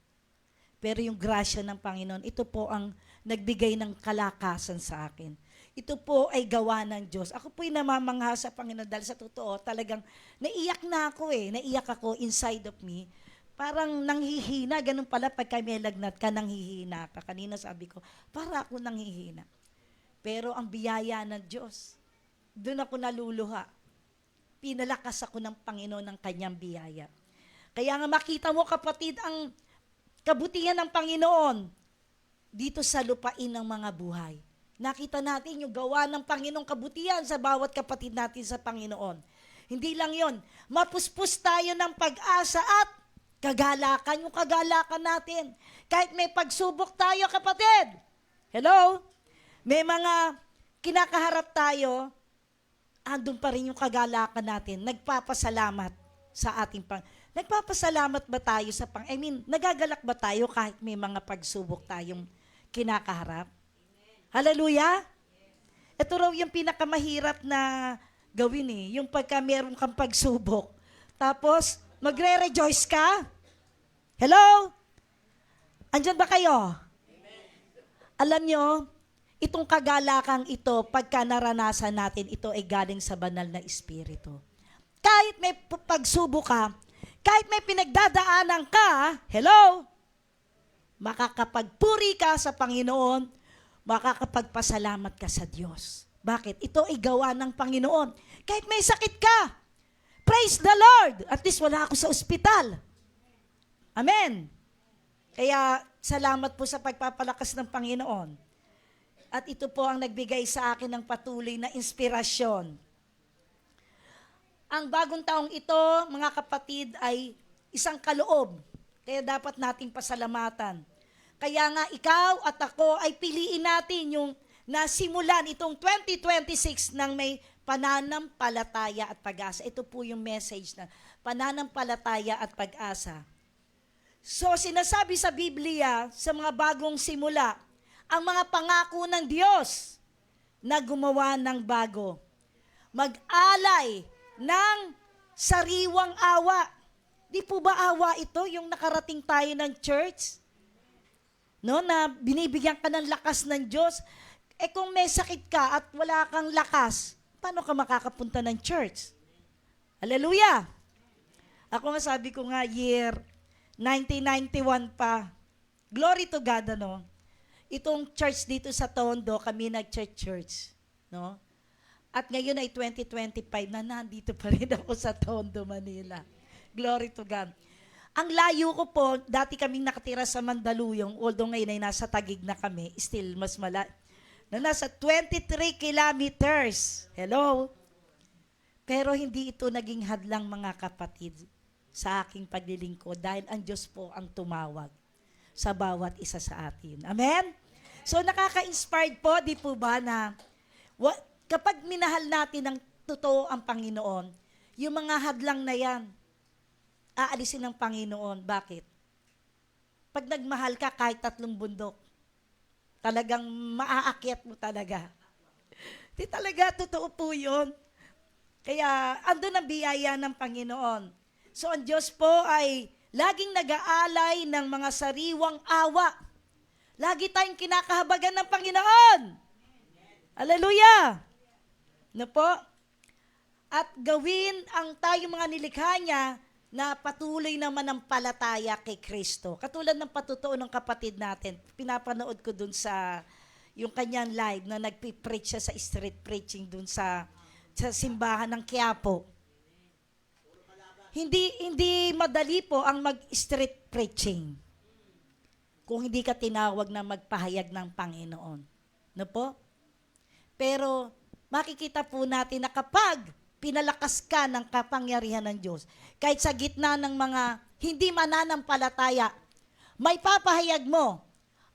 Pero yung grasya ng Panginoon, ito po ang nagbigay ng kalakasan sa akin. Ito po ay gawa ng Diyos. Ako po'y namamangha sa Panginoon dahil sa totoo, talagang naiyak na ako Naiyak ako inside of me. Parang nanghihina, ganun pala pagka may lagnat ka, nanghihina ka. Kanina sabi ko, para ako nanghihina. Pero ang biyaya ng Diyos, doon ako naluluha. Pinalakas ako ng Panginoon ng kanyang biyaya. Kaya nga makita mo kapatid ang kabutihan ng Panginoon dito sa lupain ng mga buhay. Nakita natin yung gawa ng Panginoong kabutihan sa bawat kapatid natin sa Panginoon. Hindi lang yon, mapuspos tayo ng pag-asa at kagalakan, yung kagalakan natin. Kahit may pagsubok tayo kapatid. Hello? May mga kinakaharap tayo, andun pa rin yung kagalakan natin. Nagpapasalamat sa ating Nagpapasalamat ba tayo sa nagagalak ba tayo kahit may mga pagsubok tayong kinakaharap? Hallelujah? Ito raw yung pinakamahirap na gawin yung pagka meron kang pagsubok. Tapos, magre-rejoice ka? Hello? Andyan ba kayo? Alam nyo, itong kagalakang ito, pagka naranasan natin, ito ay galing sa banal na Espiritu. Kahit may pagsubok ka, kahit may pinagdadaanan ka, hello? Makakapagpuri ka sa Panginoon, makakapagpasalamat ka sa Diyos. Bakit? Ito ay gawa ng Panginoon. Kahit may sakit ka, praise the Lord. At least wala ako sa ospital. Amen. Kaya salamat po sa pagpapalakas ng Panginoon. At ito po ang nagbigay sa akin ng patuloy na inspirasyon. Ang bagong taong ito, mga kapatid, ay isang kaloob. Kaya dapat nating pasalamatan. Kaya nga ikaw at ako ay piliin natin yung nasimulan itong 2026 ng may pananampalataya at pag-asa. Ito po yung message na pananampalataya at pag-asa. So sinasabi sa Biblia, sa mga bagong simula, ang mga pangako ng Diyos na gumawa ng bago. Mag-alay ng sariwang awa. Di po ba awa ito yung nakarating tayo ng church? No, na binibigyan ka ng lakas ng Diyos. Kung may sakit ka at wala kang lakas, paano ka makakapunta ng church? Hallelujah! Ako nga sabi ko nga, year 1991 pa. Glory to God, Itong church dito sa Tondo, kami nag-church. No? At ngayon ay 2025 na nandito pa rin ako sa Tondo, Manila. Glory to God. Ang layo ko po, dati kaming nakatira sa Mandaluyong, although ngayon ay nasa Taguig na kami, still mas na nasa 23 kilometers. Hello? Pero hindi ito naging hadlang mga kapatid sa aking paglilingkod dahil ang Diyos po ang tumawag sa bawat isa sa atin. Amen? So nakaka-inspired po, di po ba na kapag minahal natin ng totoo ang Panginoon, yung mga hadlang na yan, aalisin ng Panginoon. Bakit? Pag nagmahal ka kahit 3 bundok, talagang maaakyat mo talaga. Di talaga, totoo po yun. Kaya, andun ang biyaya ng Panginoon. So, ang Diyos po ay laging nag-aalay ng mga sariwang awa. Lagi tayong kinakahabagan ng Panginoon. Hallelujah! No po? At gawin ang tayong mga nilikha niya na patuloy naman ang palataya kay Kristo. Katulad ng patutuo ng kapatid natin, pinapanood ko dun sa yung kanyang live na nagpipreach siya sa street preaching dun sa simbahan ng Quiapo. hindi madali po ang mag-street preaching kung hindi ka tinawag na magpahayag ng Panginoon. No po? Pero makikita po natin na kapag pinalakas ka ng kapangyarihan ng Diyos, kahit sa gitna ng mga hindi mananampalataya, may papahayag mo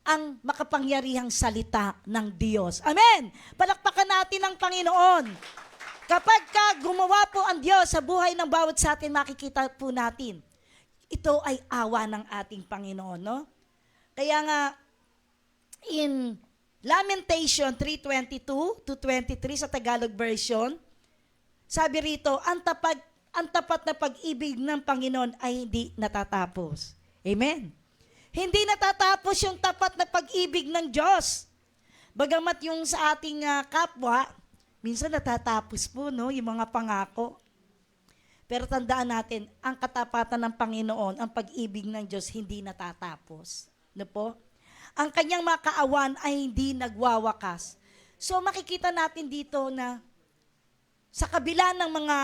ang makapangyarihang salita ng Diyos. Amen! Palakpakan natin ang Panginoon. Kapag ka gumawa po ang Diyos sa buhay ng bawat sa atin, makikita po natin, ito ay awa ng ating Panginoon, no? Kaya nga, in Lamentation 3:22 to 23 sa Tagalog version, sabi rito, ang tapat na pag-ibig ng Panginoon ay hindi natatapos. Amen. Hindi natatapos yung tapat na pag-ibig ng Diyos. Bagamat yung sa ating kapwa, minsan natatapos po, no, yung mga pangako. Pero tandaan natin, ang katapatan ng Panginoon, ang pag-ibig ng Diyos, hindi natatapos. No po? Ang kanyang makaawan ay hindi nagwawakas. So makikita natin dito na sa kabila ng mga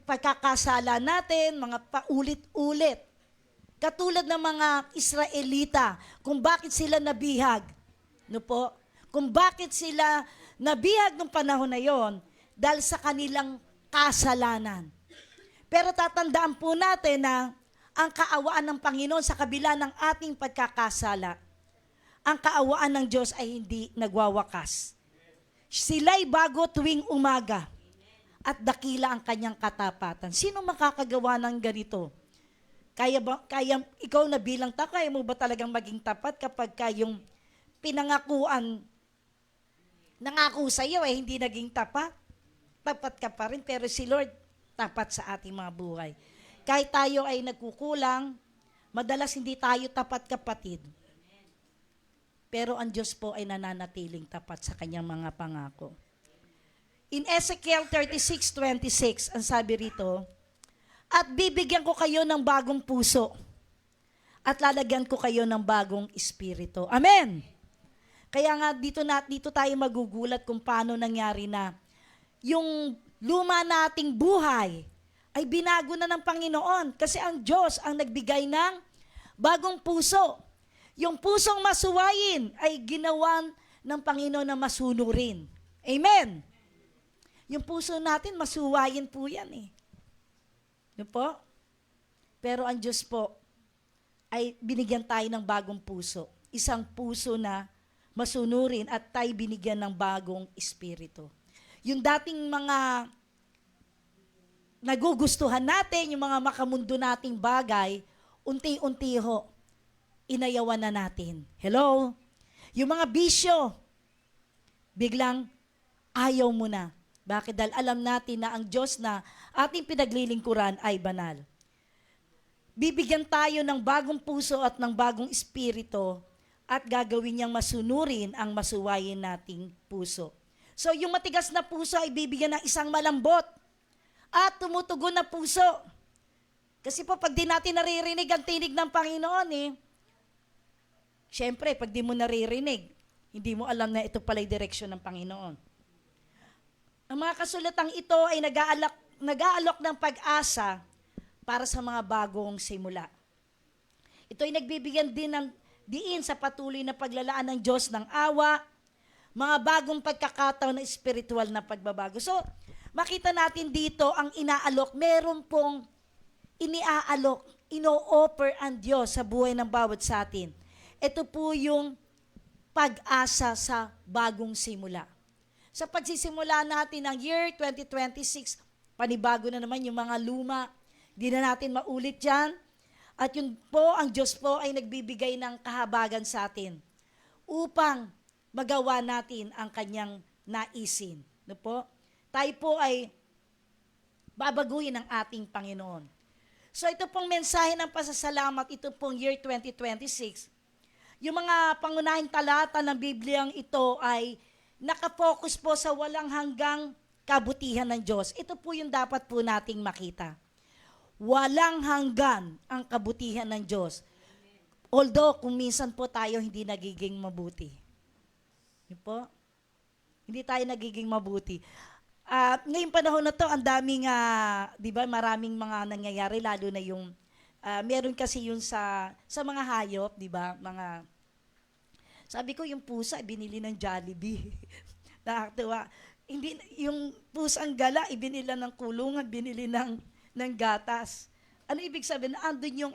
pagkakasala natin, mga paulit-ulit, katulad ng mga Israelita, kung bakit sila nabihag, no po? Kung bakit sila nabihag nung panahon na yon, dahil sa kanilang kasalanan. Pero tatandaan po natin na ang kaawaan ng Panginoon sa kabila ng ating pagkakasala, ang kaawaan ng Diyos ay hindi nagwawakas. Sila'y bago tuwing umaga at dakila ang kanyang katapatan. Sino makakagawa ng ganito? Kaya ikaw na bilang kaya mo ba talagang maging tapat kapag kayong pinangakuan, nangako sa iyo hindi naging tapat? Tapat ka pa rin, pero si Lord tapat sa ating mga buhay. Kahit tayo ay nagkukulang, madalas hindi tayo tapat, kapatid. Pero ang Diyos po ay nananatiling tapat sa kanyang mga pangako. In Ezekiel 36:26, ang sabi rito, at bibigyan ko kayo ng bagong puso at lalagyan ko kayo ng bagong espiritu. Amen! Kaya nga dito tayo magugulat kung paano nangyari na yung luma nating buhay ay binago na ng Panginoon kasi ang Diyos ang nagbigay ng bagong puso. Yung pusong masuwayin ay ginawan ng Panginoon na masunurin. Amen. Yung puso natin, masuwayin po yan eh. Ano po? Pero ang Diyos po ay binigyan tayo ng bagong puso. Isang puso na masunurin at tayo binigyan ng bagong espiritu. Yung dating mga nagugustuhan natin, yung mga makamundo nating bagay, unti-unti ho, inayawan na natin. Hello? Yung mga bisyo, biglang ayaw mo na. Bakit? Dahil alam natin na ang Diyos na ating pinaglilingkuran ay banal. Bibigyan tayo ng bagong puso at ng bagong espiritu at gagawin niyang masunurin ang masuwayin nating puso. So yung matigas na puso ay bibigyan ng isang malambot at tumutugon na puso. Kasi po, pag di natin naririnig ang tinig ng Panginoon syempre, pag di mo naririnig, hindi mo alam na ito pala'y direksyon ng Panginoon. Ang mga kasulatang ito ay nag-aalok ng pag-asa para sa mga bagong simula. Ito ay nagbibigyan din ng diin sa patuloy na paglalaan ng Diyos ng awa, mga bagong pagkakataon na espiritual na pagbabago. So, makita natin dito ang inaalok, meron pong iniaalok, ino-offer ang Diyos sa buhay ng bawat sa atin. Ito po yung pag-asa sa bagong simula. Sa pagsisimula natin ng year 2026, panibago na naman yung mga luma. Hindi na natin maulit yan. At yun po, ang Diyos po ay nagbibigay ng kahabagan sa atin upang magawa natin ang kanyang naisin. No po? Tayo po ay babaguhin ng ating Panginoon. So ito pong mensahe ng pasasalamat, ito pong year 2026. Yung mga pangunahing talata ng Bibliang ito ay nakapokus po sa walang hanggang kabutihan ng Diyos. Ito po yung dapat po nating makita. Walang hanggan ang kabutihan ng Diyos. Although, kung minsan po tayo hindi nagiging mabuti. Yun po? Hindi tayo nagiging mabuti. At ngayong panahon na to, ang daming, 'di ba, maraming mga nangyayari, lalo na yung meron kasi yung sa mga hayop, 'di ba? Sabi ko yung pusa binili ng Jollibee. Nakakatuwa. Hindi yung pusang gala ibinila ng kulungan, binili ng gatas. Ano ibig sabihin? Andun yung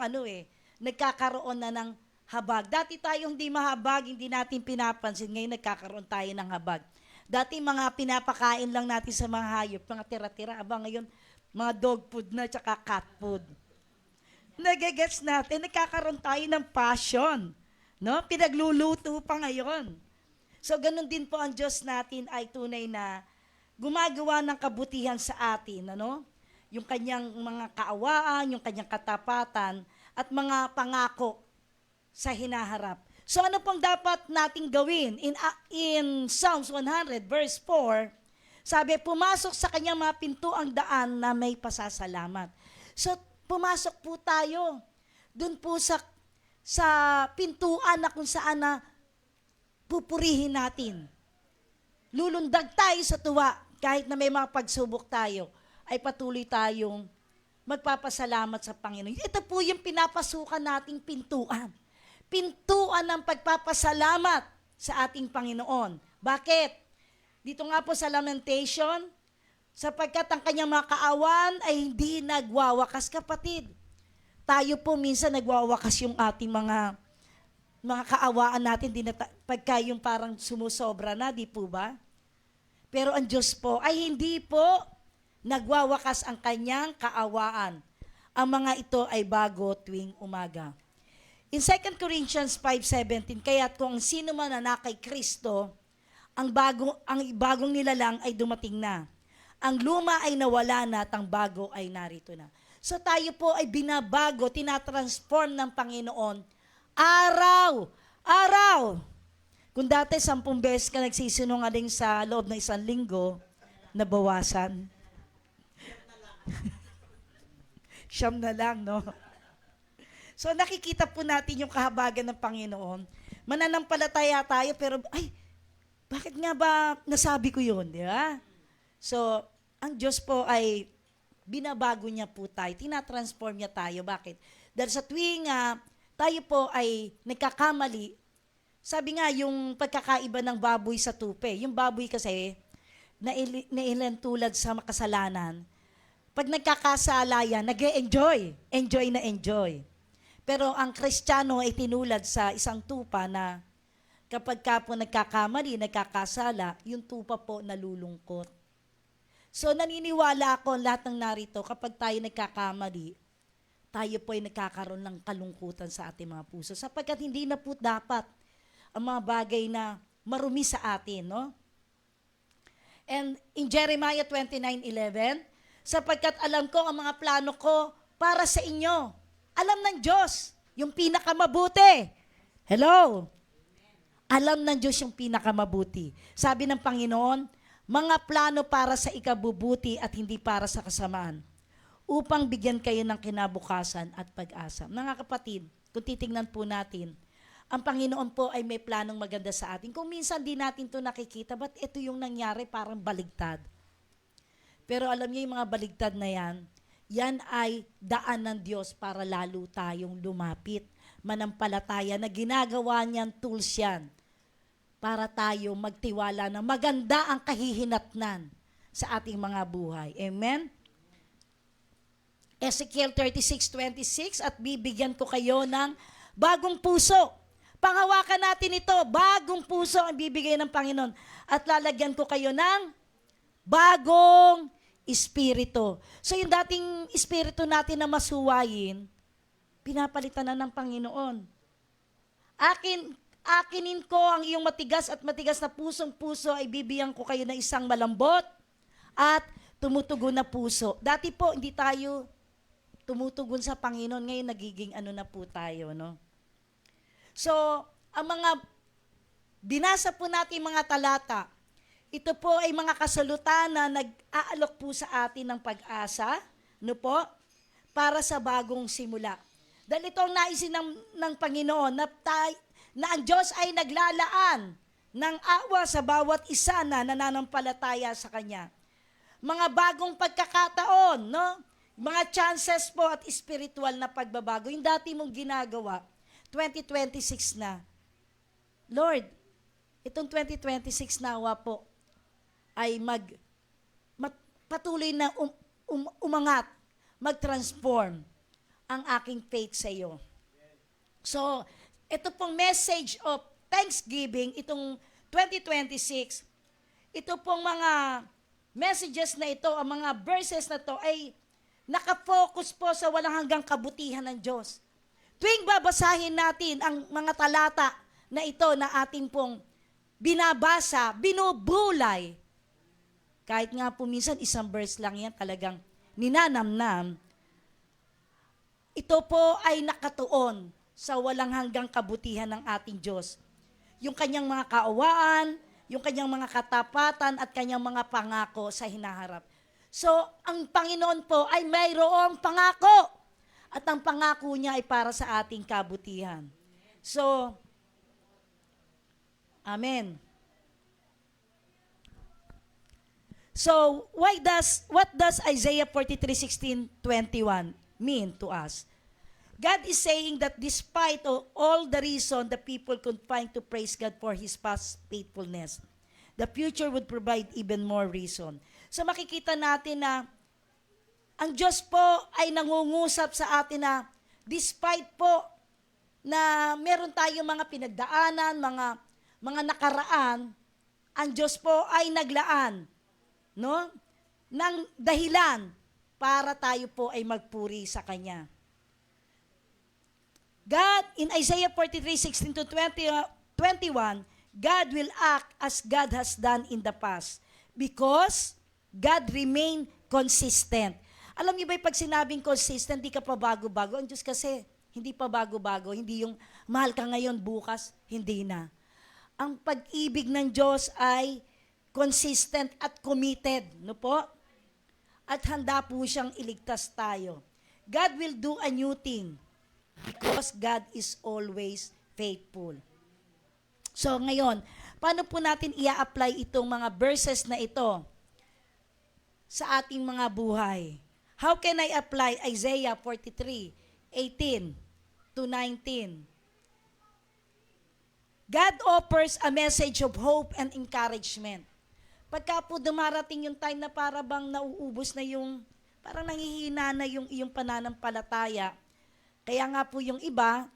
nagkakaroon na ng habag. Dati tayong hindi mahabag, hindi natin pinapansin. Ngayon nagkakaroon tayo ng habag. Dati mga pinapakain lang natin sa mga hayop, mga tira-tira. Ngayon, mga dog food na tsaka cat food. Nagagets natin, nagkakaroon tayo ng passion. No? Pinagluluto pa ngayon. So, ganun din po ang Diyos natin ay tunay na gumagawa ng kabutihan sa atin. Yung kanyang mga kaawaan, yung kanyang katapatan, at mga pangako sa hinaharap. So ano pong dapat nating gawin? In Psalms 100 verse 4, sabi, pumasok sa kanyang mga pintuang daan na may pasasalamat. So pumasok po tayo dun po sa pintuan na kung saan na pupurihin natin. Lulundag tayo sa tuwa kahit na may mga pagsubok tayo, ay patuloy tayong magpapasalamat sa Panginoon. Ito po yung pinapasukan nating pintuan. Pintuan ng pagpapasalamat sa ating Panginoon. Bakit? Dito nga po sa Lamentation, sapagkat ang kanyang mga kaawan ay hindi nagwawakas, kapatid. Tayo po minsan nagwawakas yung ating mga kaawaan natin, pagka yung parang sumusobra na, di po ba? Pero ang Diyos po ay hindi po nagwawakas ang kanyang kaawaan. Ang mga ito ay bago tuwing umaga. In 2 Corinthians 5:17, kaya't kung sino man na kay Kristo, ang bagong nilalang ay dumating na. Ang luma ay nawala na at ang bago ay narito na. So tayo po ay binabago, tinatransform ng Panginoon araw. Kung dati 10 beses ka nagsisinungaling sa loob ng 1 linggo, nabawasan. Siyam na lang, no? So nakikita po natin yung kahabagan ng Panginoon. Mananampalataya tayo, pero bakit nga ba nasabi ko yun, di ba? So, ang Diyos po ay binabago niya po tayo, tinatransform niya tayo. Bakit? Dahil sa tuwing tayo po ay nagkakamali, sabi nga yung pagkakaiba ng baboy sa tupe, yung baboy kasi nailentulad sa makasalanan, pag nagkakasala yan, nag-e-enjoy. Enjoy na enjoy. Pero ang Kristiyano ay tinulad sa isang tupa na kapag ka po nagkakamali, nagkakasala, yung tupa po nalulungkot. So naniniwala ako lahat ng narito, kapag tayo nagkakamali, tayo po ay nagkakaroon ng kalungkutan sa ating mga puso. Sapagkat hindi na po dapat ang mga bagay na marumi sa atin, no? And in Jeremiah 29:11, sapagkat alam ko ang mga plano ko para sa inyo. Alam ng Diyos yung pinakamabuti. Hello? Alam ng Diyos yung pinakamabuti. Sabi ng Panginoon, mga plano para sa ikabubuti at hindi para sa kasamaan, upang bigyan kayo ng kinabukasan at pag-asa. Mga kapatid, kung titingnan po natin, ang Panginoon po ay may planong maganda sa atin. Kung minsan di natin to nakikita, ba't ito yung nangyari parang baligtad? Pero alam niyo yung mga baligtad na yan ay daan ng Diyos para lalo tayong lumapit. Manampalataya na ginagawa niyan, tools yan, para tayo magtiwala na maganda ang kahihinatnan sa ating mga buhay. Amen? Ezekiel 36:26, at bibigyan ko kayo ng bagong puso. Panghawakan natin ito, bagong puso ang bibigay ng Panginoon. At lalagyan ko kayo ng bagong espiritu. So yung dating espiritu natin na masuwayin, pinapalitan na ng Panginoon. Akinin ko ang iyong matigas at matigas na pusong-puso, ay bibigyan ko kayo ng isang malambot at tumutugon na puso. Dati po, hindi tayo tumutugon sa Panginoon. Ngayon, nagiging na po tayo, no? So, ang mga binasa po natin mga talata, ito po ay mga kasalutan na nag-aalok po sa atin ng pag-asa, no po, para sa bagong simula. Dahil ito ang naisin ng Panginoon na ang Diyos ay naglalaan ng awa sa bawat isa na nananampalataya sa Kanya. mga bagong pagkakataon, no? Mga chances po at spiritual na pagbabago. Yung dati mong ginagawa, 2026 na. Lord, itong 2026 nawa po ay patuloy na umangat, mag-transform ang aking faith sa iyo. So, ito pong message of Thanksgiving, itong 2026, ito pong mga messages na ito, ang mga verses na to ay nakafocus po sa walang hanggang kabutihan ng Diyos. Tuwing babasahin natin ang mga talata na ito na ating pong binabasa, binubulay, kahit nga po minsan isang verse lang yan talagang ninanamnam, ito po ay nakatuon sa walang hanggang kabutihan ng ating Diyos. Yung kanyang mga kaawaan, yung kanyang mga katapatan at kanyang mga pangako sa hinaharap. So, ang Panginoon po ay mayroong pangako. At ang pangako niya ay para sa ating kabutihan. So, Amen. So, what does Isaiah 43:16-21 mean to us? God is saying that despite of all the reason the people combined to praise God for His past faithfulness, the future would provide even more reason. So makikita natin na ang Diyos po ay nangungusap sa atin na despite po na meron tayong mga pinagdaanan, mga nakaraan, ang Diyos po ay naglaan, no, ng dahilan para tayo po ay magpuri sa Kanya. God, in Isaiah 43:16-21, God will act as God has done in the past because God remain consistent. Alam niyo ba, pag sinabing consistent, di ka pa bago-bago. Ang Diyos kasi, hindi pa bago-bago. Hindi yung mahal ka ngayon, bukas, hindi na. Ang pag-ibig ng Diyos ay consistent at committed. No po? At handa po siyang iligtas tayo. God will do a new thing because God is always faithful. So ngayon, paano po natin i-apply itong mga verses na ito sa ating mga buhay? How can I apply Isaiah 43:18-19? God offers a message of hope and encouragement. Pagka po dumarating yung time na para bang nauubos na yung, parang nanghihina na yung iyong pananampalataya, kaya nga po yung iba,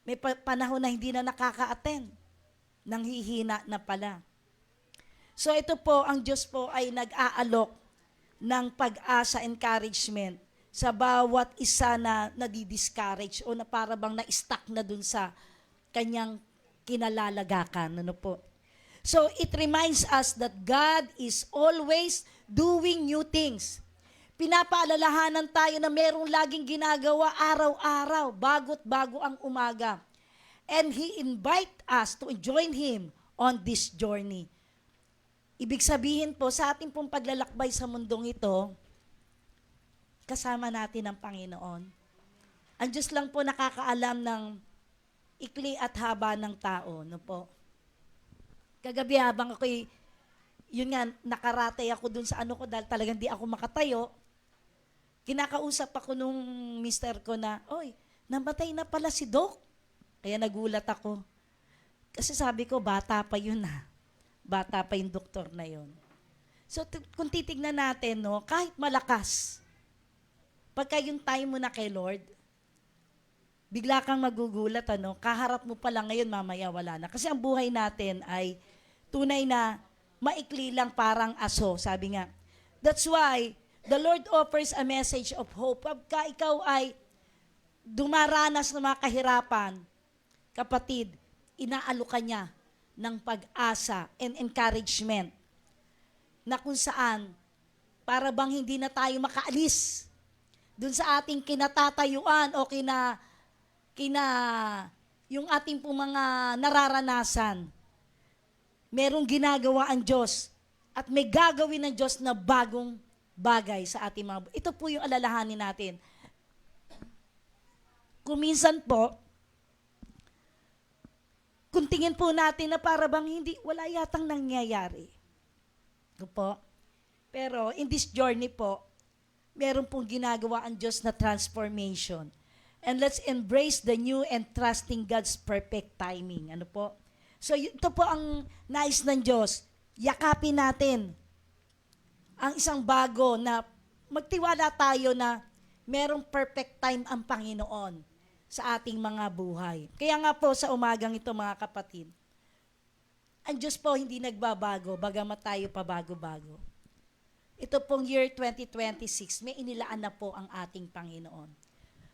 may panahon na hindi na nakaka-attend, nanghihina na pala. So ito po, ang Diyos po ay nag-aalok ng pag-asa, encouragement sa bawat isa na nadi-discourage o na para bang na-stuck na dun sa kanyang kinalalagakan. Ano po? So, it reminds us that God is always doing new things. Pinapaalalahanan tayo na merong laging ginagawa araw-araw, bago't bago ang umaga. And He invite us to join Him on this journey. Ibig sabihin po, sa ating pong paglalakbay sa mundong ito, kasama natin ang Panginoon. Ang Diyos lang po nakakaalam ng ikli at haba ng tao. No po? Kagabi habang ako'y, yun nga, nakaratay ako dun sa ano ko dahil talagang di ako makatayo, kinakausap ako nung mister ko na, oy, namatay na pala si Doc. Kaya nagulat ako. Kasi sabi ko, bata pa yun na. Bata pa yung doktor na yun. So, kung titignan natin, no, kahit malakas, pagka yung time mo na kay Lord, bigla kang magugulat, ano, kaharap mo pa lang ngayon, mamaya wala na. Kasi ang buhay natin ay tunay na maikli lang parang aso, sabi nga. That's why the Lord offers a message of hope. Pagka ikaw ay dumaranas ng mga kahirapan, kapatid, inaalok ka niya ng pag-asa and encouragement na kung saan para bang hindi na tayo makaalis dun sa ating kinatatayuan o yung ating pong mga nararanasan. Merong ginagawa ang Diyos at may gagawin ng Diyos na bagong bagay sa ating mga... Ito po yung alalahanin natin. Kung minsan po, kung tingin po natin na para bang wala yatang nangyayari. Ito po. Pero in this journey po, meron pong ginagawa ang Diyos na transformation. And let's embrace the new and trusting God's perfect timing. Ano po? So ito po ang nais ng Diyos. Yakapin natin ang isang bago na magtiwala tayo na merong perfect time ang Panginoon sa ating mga buhay. Kaya nga po sa umagang ito mga kapatid, ang Diyos po hindi nagbabago, bagamat tayo pabago-bago. Ito pong year 2026, may inilaan na po ang ating Panginoon.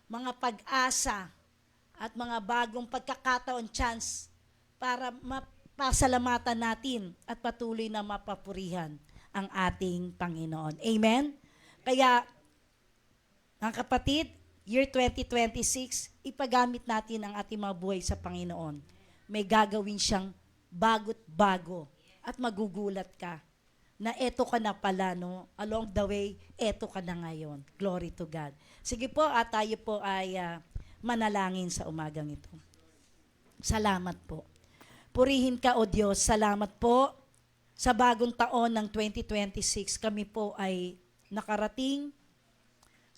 Mga pag-asa at mga bagong pagkakataon, chance para mapasalamatan natin at patuloy na mapapurihan ang ating Panginoon. Amen? Kaya, mga kapatid, year 2026, ipagamit natin ang ating mga buhay sa Panginoon. May gagawin siyang bago't bago at magugulat ka na eto ka na pala, no? Along the way, eto ka na ngayon. Glory to God. Sige po, at tayo po ay manalangin sa umagang ito. Salamat po. Purihin ka, O Diyos. Salamat po sa bagong taon ng 2026. Kami po ay nakarating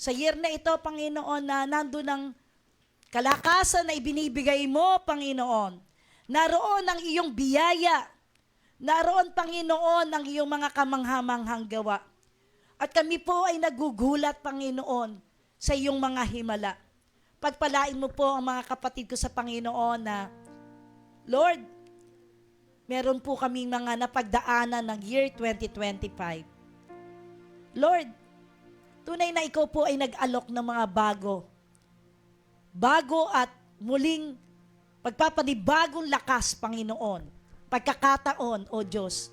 sa year na ito, Panginoon, na nandun ang kalakasan na ibinibigay mo, Panginoon. Naroon ang iyong biyaya. Naroon, Panginoon, ang iyong mga kamanghamanghang gawa. At kami po ay nagugulat, Panginoon, sa iyong mga himala. Pagpalain mo po ang mga kapatid ko sa Panginoon na, Lord, meron po kaming mga napagdaanan ng year 2025. Lord, tunay na ikaw po ay nag-alok ng mga bago. Bago at muling pagpapanibagong lakas, Panginoon. Pagkakataon, O Diyos,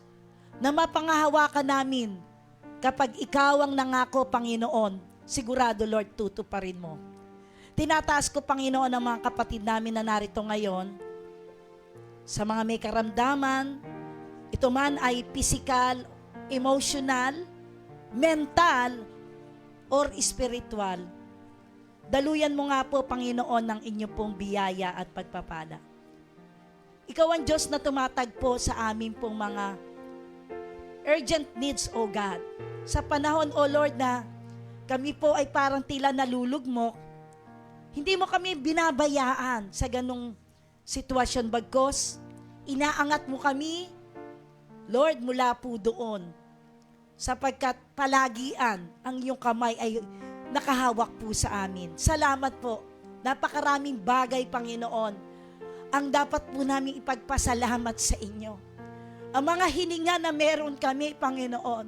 na mapangahawakan namin kapag ikaw ang nangako, Panginoon, sigurado, Lord, tutuparin mo. Tinataas ko, Panginoon, ang mga kapatid namin na narito ngayon sa mga may karamdaman, ito man ay physical, emotional, mental, or spiritual. Daluyan mo nga po, Panginoon, ng inyo pong biyaya at pagpapala. Ikaw ang Diyos na tumatagpo sa amin pong mga urgent needs, O God. Sa panahon, O Lord, na kami po ay parang tila nalulugmok, hindi mo kami binabayaan sa ganong sitwasyon, bagkos inaangat mo kami, Lord, mula po doon, sapagkat palagian ang iyong kamay ay nakahawak po sa amin. Salamat po. Napakaraming bagay, Panginoon, ang dapat po namin ipagpasalamat sa inyo. Ang mga hininga na meron kami, Panginoon,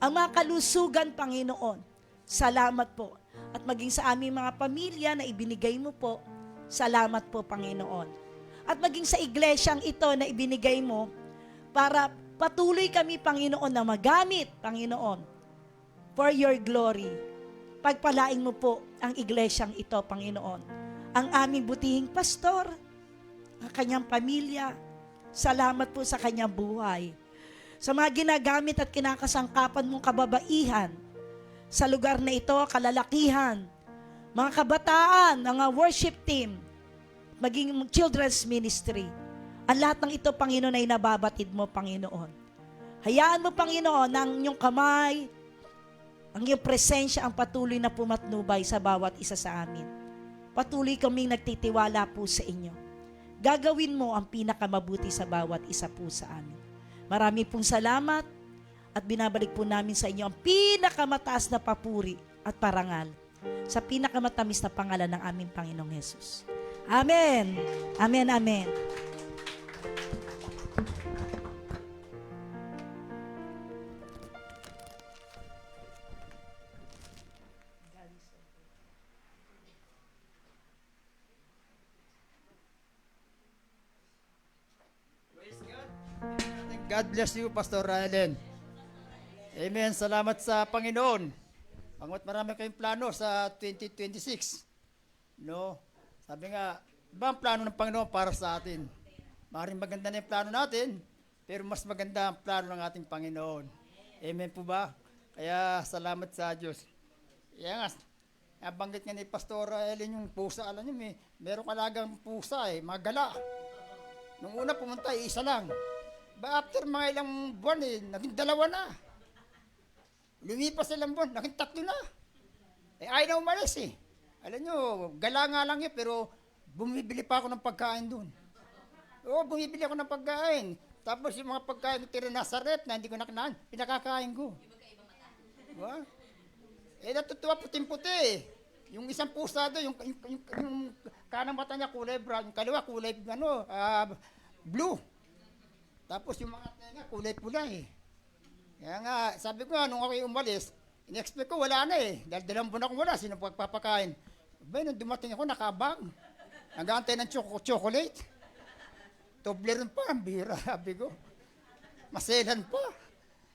ang mga kalusugan, Panginoon, salamat po. At maging sa aming mga pamilya na ibinigay mo po, salamat po, Panginoon. At maging sa iglesyang ito na ibinigay mo, para patuloy kami, Panginoon, na magamit, Panginoon, for your glory. Pagpalain mo po ang iglesyang ito, Panginoon. Ang aming butihing pastor, ang kanyang pamilya, salamat po sa kanyang buhay. Sa mga ginagamit at kinakasangkapan mong kababaihan, sa lugar na ito, kalalakihan, mga kabataan, mga worship team, maging children's ministry, ang lahat ng ito, Panginoon, ay nababatid mo, Panginoon. Hayaan mo, Panginoon, ang iyong kamay, ang iyong presensya ang patuloy na pumatnubay sa bawat isa sa amin. Patuloy kaming nagtitiwala po sa inyo. Gagawin mo ang pinakamabuti sa bawat isa po sa amin. Marami pong salamat at binabalik po namin sa inyo ang pinakamataas na papuri at parangal sa pinakamatamis na pangalan ng aming Panginoong Hesus. Amen. Amen, amen. God bless you, Pastor Rylen. Amen. Salamat sa Panginoon. Pangat marami kayong plano sa 2026. No? Sabi nga, iba ang plano ng Panginoon para sa atin. Maaaring maganda na yung plano natin, pero mas maganda ang plano ng ating Panginoon. Amen po ba? Kaya salamat sa Diyos. Kaya nga, nabanggit nga ni Pastor Ellen yung pusa. Alam niyo, merong alagang pusa magala. Nung una pumunta, isa lang. Ba after mga ilang buwan naging dalawa na. Lumipas ilang buwan, naging 3 na. Ayaw na umalis eh. Alam nyo, gala nga lang yun, pero bumibili pa ako ng pagkain doon. Oo, bumibili ako ng pagkain. Tapos yung mga pagkain na tira nasa rep na hindi ko nakinain, pinakakain ko. Diba? Natutuwa puting-puti eh. Yung isang pusa doon, yung kanang mata niya kulay brown, yung kaliwa kulay blue. Tapos yung mga tenga kulay pula eh. Kaya nga, sabi ko nga, nung ako umalis, in-expect ko wala na eh. Dahil 2 buwan akong wala, sino pagpapakain? Nung dumating ako, nakabang. Nag-aantay ng chocolate. Toblerone pa, ang bira, sabi ko. Maselan pa.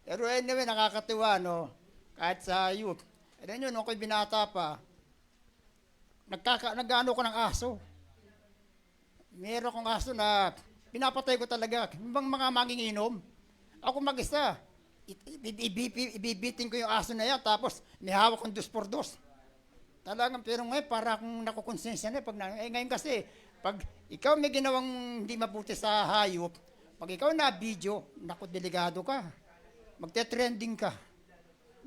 Pero anyway, nakakatuwa, no? Kahit sa youth. Alam nyo, nung ako'y binata pa, nag-ano ko ng aso. Meron akong aso na pinapatay ko talaga. Yung mga manginginom. Ako mag-isa. Ibibiting ko yung aso na yan, tapos may hawak kong 2x2. Talagang, pero ngayon, para akong nakukonsensya na. Ngayon kasi, pag ikaw may ginawang hindi mabuti sa hayop, pag ikaw na video, naku, delikado ka. Magte-trending ka.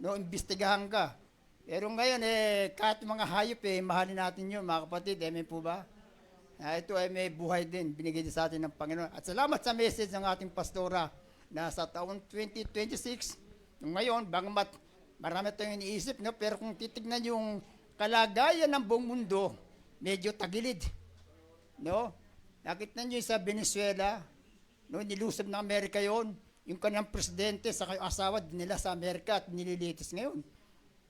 No, imbestigahan ka. Pero ngayon, kahit mga hayop, mahalin natin yun, mga kapatid. Amen po ba? Ito ay may buhay din, binigay din sa atin ng Panginoon. At salamat sa message ng ating pastora na sa taong 2026, ngayon, bagamat marami tayong iniisip, no? Pero kung titignan yung kalagayan ng buong mundo, medyo tagilid. No? Nakita nyo sa Venezuela, no? Nilusob ng Amerika yon, yung kanyang presidente sa kanyang asawa, dinila sa Amerika at nililitis ngayon.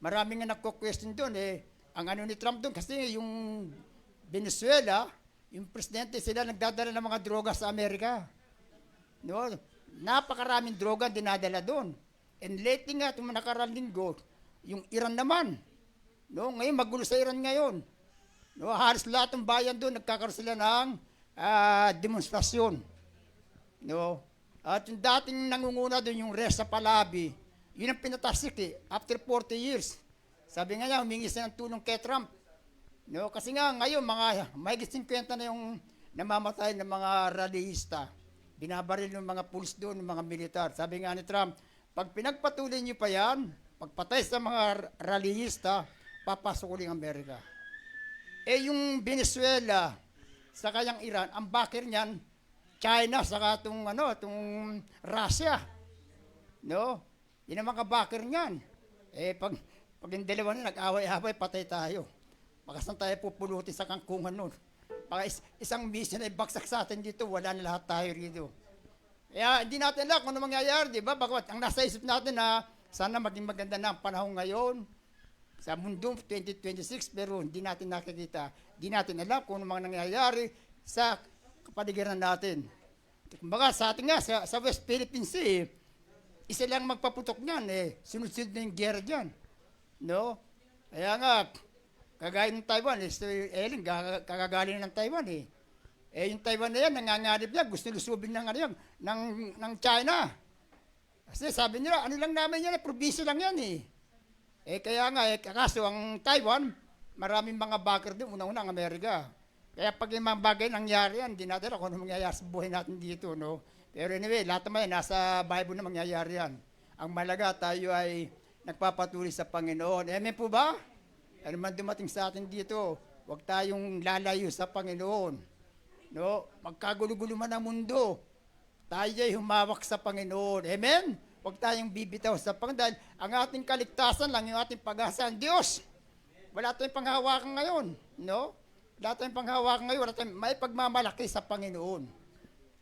Maraming nga nagko-question doon, ang ano ni Trump doon, kasi yung Venezuela, yung presidente, sila nagdadala ng mga droga sa Amerika. No? Napakaraming droga dinadala doon. And lately nga, itong nakaraang linggo, yung Iran naman. No? Ngayon, magulo sa Iran ngayon. No? Halos lahat ng bayan doon, nagkakaroon sila ng demonstrasyon. No? At yung dating nangunguna doon, yung Reza Pahlavi, yun ang pinatasik after 40 years. Sabi nga niya, humingi siya ng tulong kay Trump. No? Kasi nga ngayon, mahigit 50 na yung namamatay ng mga rallyista. Binabaril ng mga pulis doon, ng mga militar. Sabi nga ni Trump, pag pinagpatuloy niyo pa yan, pagpatay sa mga rallyista, papasok ulit ang Amerika. Yung Venezuela, sa kayang Iran, ang backer niyan, China, saka itong Russia. No? Yun ang mga backer niyan. Pag yung dalawa na nag-away-away, patay tayo. Baka saan tayo pupulutin sa kangkungan nun. Baka isang mission ay baksak sa atin dito, wala na lahat tayo rito. Kaya hindi natin alam kung ano mangyayari, di ba? Bakit ang nasa isip natin na sana maging maganda na ang panahon ngayon sa mundo 2026, pero hindi natin nakikita. Hindi natin alam kung ano mga nangyayari sa kapaligiran natin. Kumbaga sa atin nga, sa West Philippine Sea, isa lang magpaputok niyan, sunod-sunod na yung gera dyan. No? Kaya nga, kagaya ng Taiwan, Ellen, kagagaling ng Taiwan yung Taiwan na yan, nangangarip yan, gusto lusubin ng China. Kasi sabi nila, ano lang namin yan, probinsya lang yan kaya nga, kaso ang Taiwan, maraming mga backer din, unang-una ang Amerika. Kaya pag yung mga bagay nangyari yan, hindi natin kung ano mangyayari sa buhay natin dito, no? Pero anyway, lahat naman nasa Bible na mangyayari yan. Ang malaga, tayo ay nagpapatuloy sa Panginoon. Amen po ba? Ano man dumating sa atin dito, huwag tayong lalayo sa Panginoon. No? Magkagulo-gulo man ang mundo, tayo ay humawak sa Panginoon. Amen? Huwag tayong bibitaw sa Panginoon dahil ang ating kaligtasan lang, yung ating pag-asa ang Diyos. Wala tayong panghawakan ngayon. No? Wala tayong panghawakan ngayon. Wala tayong may pagmamalaki sa Panginoon.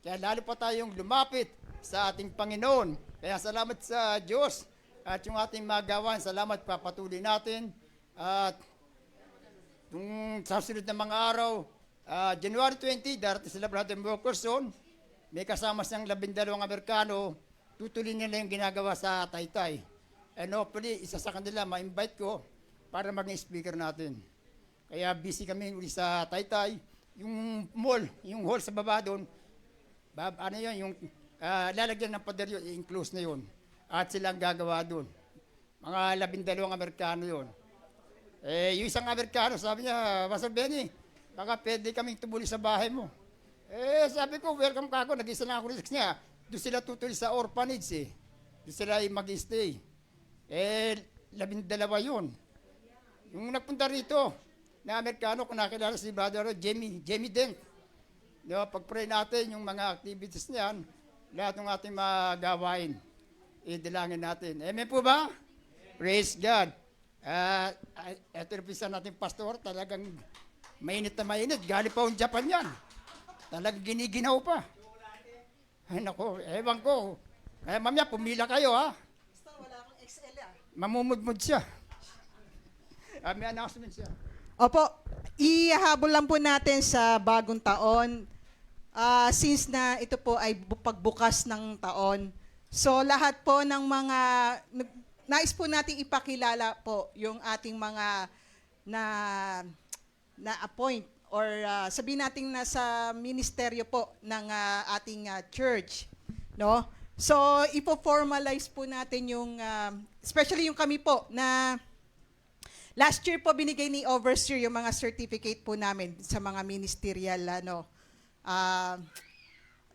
Kaya lalo pa tayong lumapit sa ating Panginoon. Kaya salamat sa Diyos at yung ating magawan. Salamat, papatuloy natin. At yung sa sunod na mga araw, January 20, darating sila Brother Wilkerson, may kasama siyang 12 Amerikano, tutuloy nila yung ginagawa sa Taytay. And hopefully, isa sa kanila, ma-invite ko para maging speaker natin. Kaya busy kami uli sa Taytay. Yung mall, yung hall sa baba doon, yung lalagyan ng pader yun, i-enclose na yun. At silang gagawa doon. Mga 12 Amerikano yun. Yung isang Amerikano, sabi niya, Pastor Benny, baka pwede kaming tumuli sa bahay mo. Sabi ko, welcome ka ako, nag-isa na ako niya. Doon sila tutuloy sa orphanage Doon sila mag-stay. 12 yun. Yung nagpunta rito, na Amerikano, kung nakilala si Brother Jamie Dent. No, pag-pray natin yung mga activities niyan, lahat ng ating mga gawain, idilangin natin. Amen po ba? Praise God. Ito represent natin pastor, talagang mainit na mainit. Galing pa yung Japan yan. Talagang giniginaw pa. Ay nako, ewan ko. Kaya mamaya, pumila kayo ha. Mamumudmud siya. May announcement siya. Opo, ihahabol lang po natin sa bagong taon. Since na ito po ay pagbukas ng taon. So lahat po ng mga, nais po natin ipakilala po yung ating mga na-appoint or sabihin natin nasa ministeryo po ng ating church. No? So ipo-formalize po natin yung, especially yung kami po na last year po binigay ni Overseer yung mga certificate po namin sa mga ministerial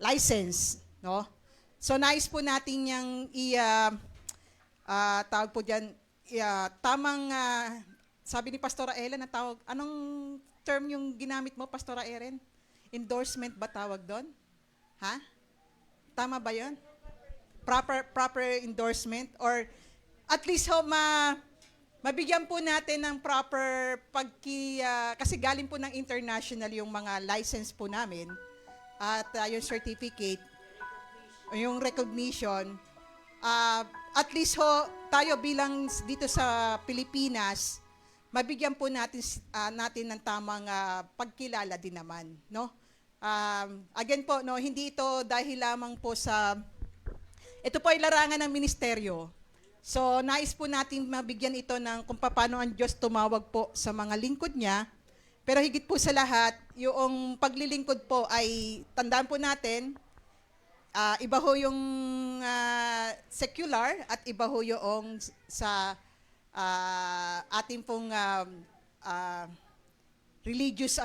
license, no? So nais po natin yang tawag po diyan tamang sabi ni Pastora Ellen na tawag, anong term yung ginamit mo, Pastora Ellen? Endorsement ba tawag doon? Ha? Tama ba 'yon? Proper endorsement, or at least mabigyan po natin ng proper kasi galing po ng international yung mga license po namin at yung certificate, yung recognition. At least tayo bilang dito sa Pilipinas, mabigyan po natin ng tamang pagkilala din naman, no? Again po, no, hindi ito dahil lamang po ito po ay larangan ng ministeryo. So, nais po natin mabigyan ito ng kung paano ang Diyos tumawag po sa mga lingkod niya. Pero higit po sa lahat, yung paglilingkod po ay, tandaan po natin, iba ho yung secular at iba ho yung sa ating pong religious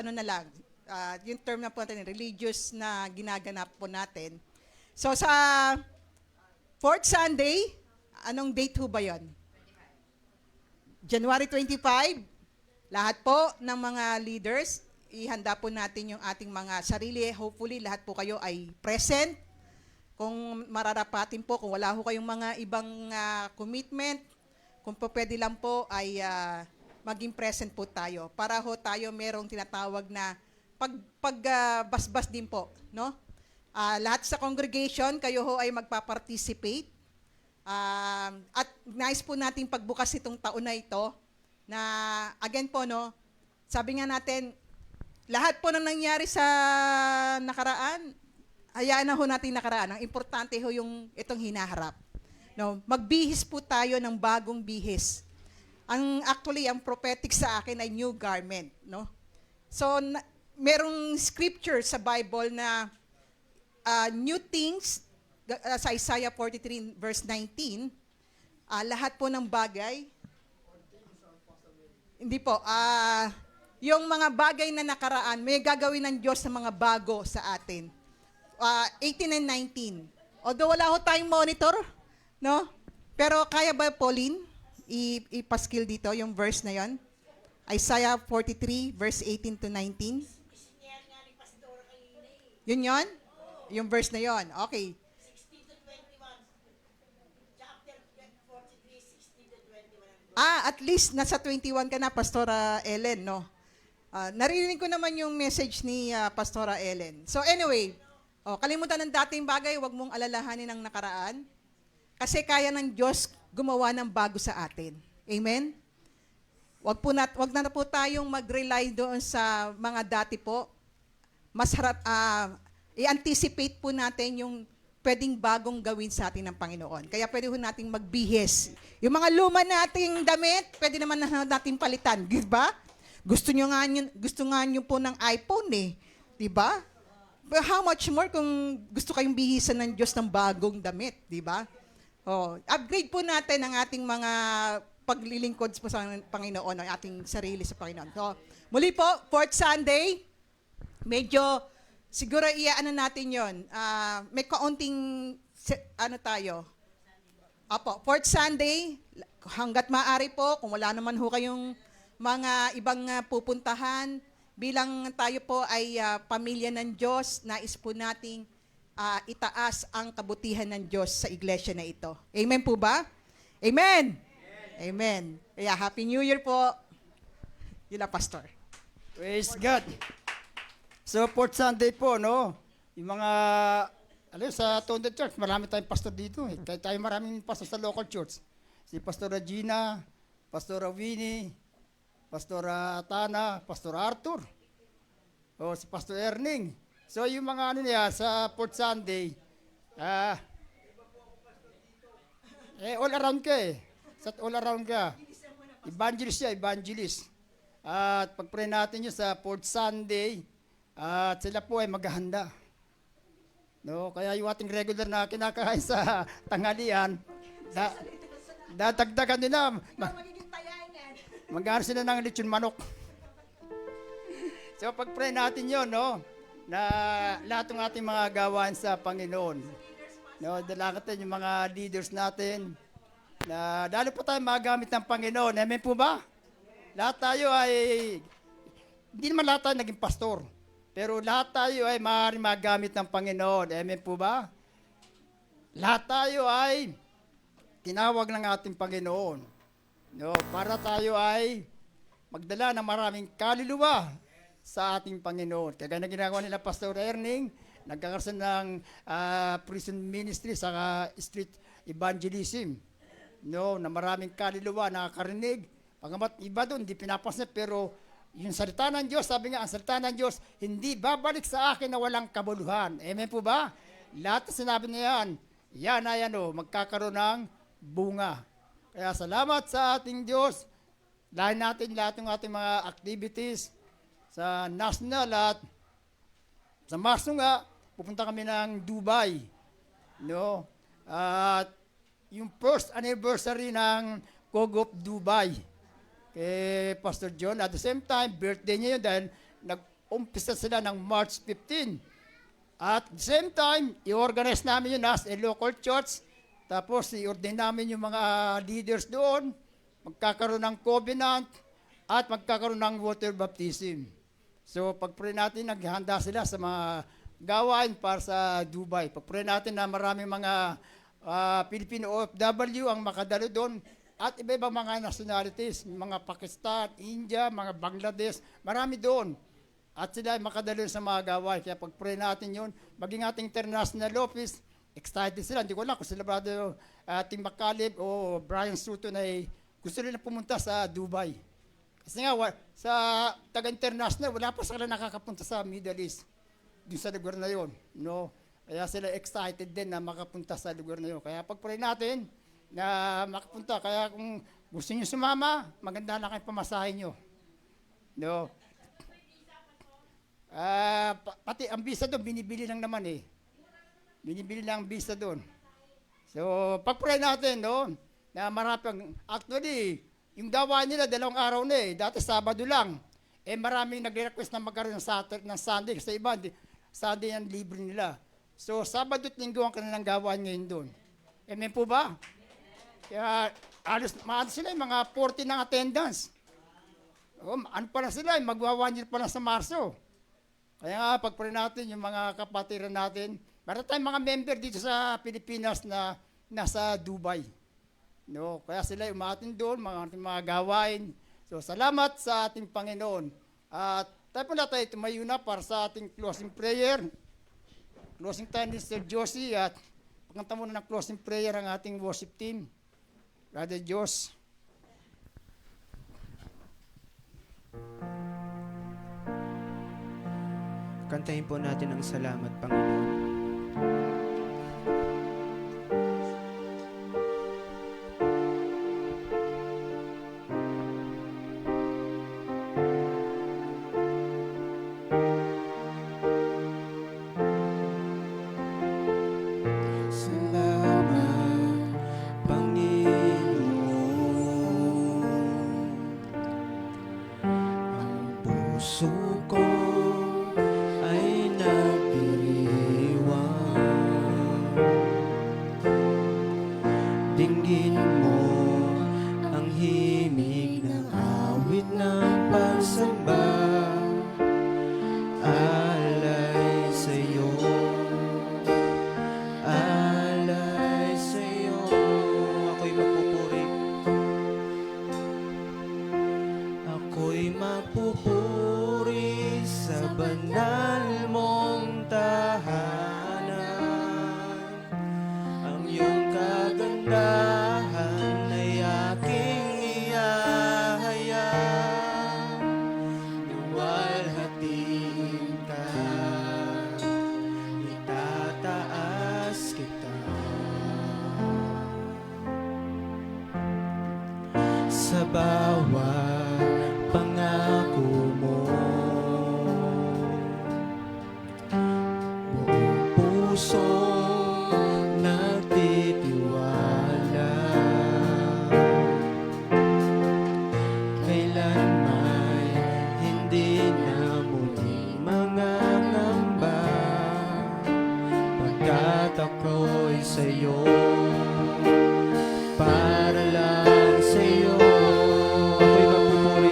yung term na po natin, religious na ginaganap po natin. So, sa fourth Sunday, anong date ho ba yun? January 25, lahat po ng mga leaders, ihanda po natin yung ating mga sarili. Hopefully, lahat po kayo ay present. Kung mararapatin po, kung wala ho kayong mga ibang commitment, kung po pwede lang po ay maging present po tayo. Para ho tayo merong tinatawag na pagbasbas din po, no? Lahat sa congregation, kayo ho ay magpa-participate. At nais po natin pagbukas itong taon na ito na again po, no, sabi nga natin, lahat po ng nangyari sa nakaraan, hayaan na ho natin nakaraan. Ang importante ho yung itong hinaharap. No, magbihis po tayo ng bagong bihis. Actually, ang prophetic sa akin ay new garment, no? So, merong scripture sa Bible na new things, sa Isaiah 43 verse 19, lahat po ng bagay, hindi po, yung mga bagay na nakaraan, may gagawin ng Diyos na mga bago sa atin. 18 and 19. Although wala ho tayong monitor, no? Pero kaya ba, Pauline, ipaskill dito yung verse na yon? Isaiah 43 verse 18 to 19. Yun yon? Yung verse na yon. Okay. At least nasa 21 ka na, Pastora Ellen, no? Narinig ko naman yung message ni Pastora Ellen. So anyway, kalimutan ng dating bagay, wag mong alalahanin ang nakaraan. Kasi kaya ng Diyos gumawa ng bago sa atin. Amen? Wag na po tayong mag-rely doon sa mga dati po. Mas harap, i-anticipate po natin yung pwedeng bagong gawin sa atin ng Panginoon. Kaya pwede ho nating magbihis. Yung mga luma nating damit, pwede naman natin palitan. Di ba? Gusto nga nyo po ng iPhone eh. Di ba? But how much more kung gusto kayong bihisan ng Diyos ng bagong damit. Di ba? Upgrade po natin ang ating mga paglilingkod po sa Panginoon, ang ating sarili sa Panginoon. So, muli po, fourth Sunday, medyo siguro natin yon. May kaunting tayo. Fourth Sunday, hanggat maaari po, kung wala naman ho kayong mga ibang pupuntahan, bilang tayo po ay pamilya ng Diyos, nais po nating itaas ang kabutihan ng Diyos sa iglesia na ito. Amen po ba? Amen! Amen. Kaya Happy New Year po. Yun lang, Pastor. Praise God. So, fourth Sunday po, no? Yung mga, alam sa Tondo Church, marami tayong pastor dito. Kaya tayo maraming pastor sa local church. Si Pastor Regina, Pastor Winnie, Pastor Tana, Pastor Arthur, o si Pastor Erning. So, yung mga ano niya, sa fourth Sunday, all around ka eh. All around ka. Evangelist siya, evangelist. At pag-pray natin yun sa fourth Sunday, at sila po ay maghahanda. No, kaya yung ating regular na kinakain sa tanghalian, dadagdagan nila. Mag-aano sila ng lechon manok. So pag-pray natin yun, no, na lahat ng ating mga gawain sa Panginoon. No, dalangatan yung mga leaders natin, na lalo po tayo magamit ng Panginoon. Amen po ba? Lahat tayo ay, hindi naman lahat tayo naging pastor, pero lahat tayo ay maaaring magamit ng Panginoon. Amen po ba? Lahat tayo ay tinawag ng ating Panginoon. No, para tayo ay magdala ng maraming kaluluwa sa ating Panginoon. Kaya na ginagawa nila Pastor Erning, nagkakaroon ng prison ministry sa street evangelism. No, na maraming kaluluwa nakakarinig. Pagamat iba doon, hindi pinapansin, pero yung salita ng Diyos, sabi nga, ang salita ng Diyos, hindi babalik sa akin na walang kabuluhan. Amen po ba? Lahat na sinabi niya yan ay magkakaroon ng bunga. Kaya salamat sa ating Diyos. Dahil natin lahat ng ating mga activities sa national at sa Marso nga, pupunta kami ng Dubai. No? At yung first anniversary ng Kogop Dubai kay Pastor John. At the same time, birthday niya yun dahil nag-umpisa sila ng March 15. At the same time, i-organize namin yun as a local church. Tapos i-ordain namin yung mga leaders doon. Magkakaroon ng covenant at magkakaroon ng water baptism. So pag-pray natin, naghahanda sila sa mga gawain para sa Dubai. Pag-pray natin na maraming mga Filipino OFW ang makadalo doon at iba-ibang mga nationalities, mga Pakistan, India, mga Bangladesh, marami doon. At sila ay makadalo sa mga gawain. Kaya pag-pray natin yun, maging ating international office, excited sila. Hindi ko lang kung sila brother Tim McCaleb o Brian Sutton ay gusto nila pumunta sa Dubai. Kasi nga, sa taga-international, wala pa sila nakakapunta sa Middle East. Doon sa lugar na yun. No? Kaya sila excited din na makapunta sa lugar na yun. Kaya pag-pray natin na makapunta. Kaya kung gusto nyo sumama, maganda na kayo pamasahin nyo. No? Pati ang visa doon, binibili lang naman eh. Binibili lang ang visa doon. So, pag-pray natin, no? Na marapang, actually, yung gawa nila, 2 araw na eh. Dati Sabado lang. Eh maraming nagre-request na magkaroon ng Sunday. Kasi iba, Sunday ang libre nila. So, Sabado at Linggo ang kanilang gawa ngayon doon. Amen po ba? Kaya, maano sila, mga 40 ng attendance. Ano pa lang sila, magwa-1 year pa lang sa Marso. Kaya nga, pag-pray natin, yung mga kapatiran natin, meron tayong mga member dito sa Pilipinas na nasa Dubai. No, kaya sila umatin doon, mga gawain. So, salamat sa ating Panginoon. At tayo po na tayo tumayo na para sa ating closing prayer. Closing time ni Sir Josie at pagkanta muna ng closing prayer ang ating worship team. Brother Jos. Kantahin po natin ang salamat, Panginoon. Dinggin mo banal mong tahanan. Ang iyong kagandahan ay aking ihahayag. Luwalhatiin ka, itataas kita. Sa bawat pangako mo, buong puso nagtitiwala. Kailanman hindi na muling mangangamba, pagkat ako'y sa'yo, para lang sa'yo. Ako'y magpupuri.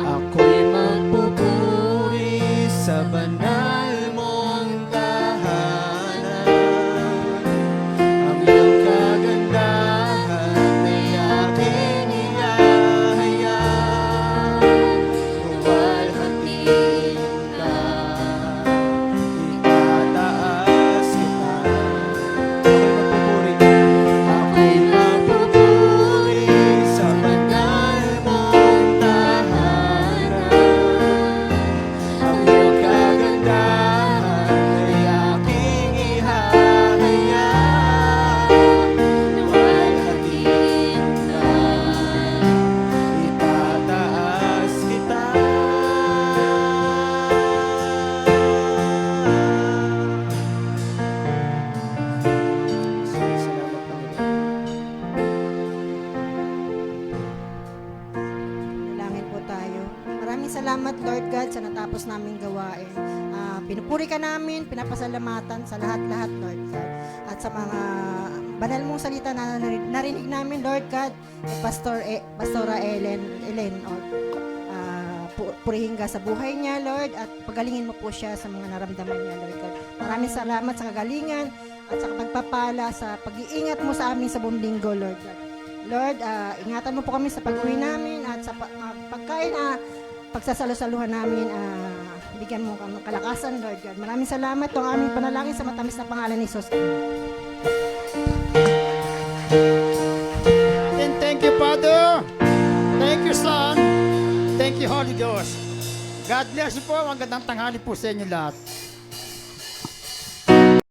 Ako'y magpupuri sa banal mong tahanan. Ang iyong kagandahan ay aking ihahayag. Luwalhatiin ka, itataas kita. Ako'y magpupuri sa banal mong tahanan. Ang iyong kagandahan ay aking ihahayag. Luwalhatiin ka, itataas kita. Salamat, Panginoon. Dalangin po tayo. Maraming salamat, Lord God, sa natapos naming gawain. Pinupuri ka namin, pinapasalamatan sa lahat-lahat, Lord God. At sa mga banal mong salita na narinig namin, Lord God, Pastora Ellen, purihin ka sa buhay niya, Lord, at pagalingin mo po siya sa mga naramdaman niya, Lord God. Maraming salamat sa kagalingan at sa pagpapala, sa pag-iingat mo sa amin sa buong linggo, Lord God. Lord, ingatan mo po kami sa pag-uwi namin at sa pagkain, pagsasalo-saluhan namin, bigyan mo kami ng kalakasan, Lord God. Maraming salamat. Ito ang aming panalangin sa matamis na pangalan ni Jesus. And thank you, Father. Thank you, Son. Thank you, Holy Ghost. God bless you po. Magandang tanghali po sa inyo lahat.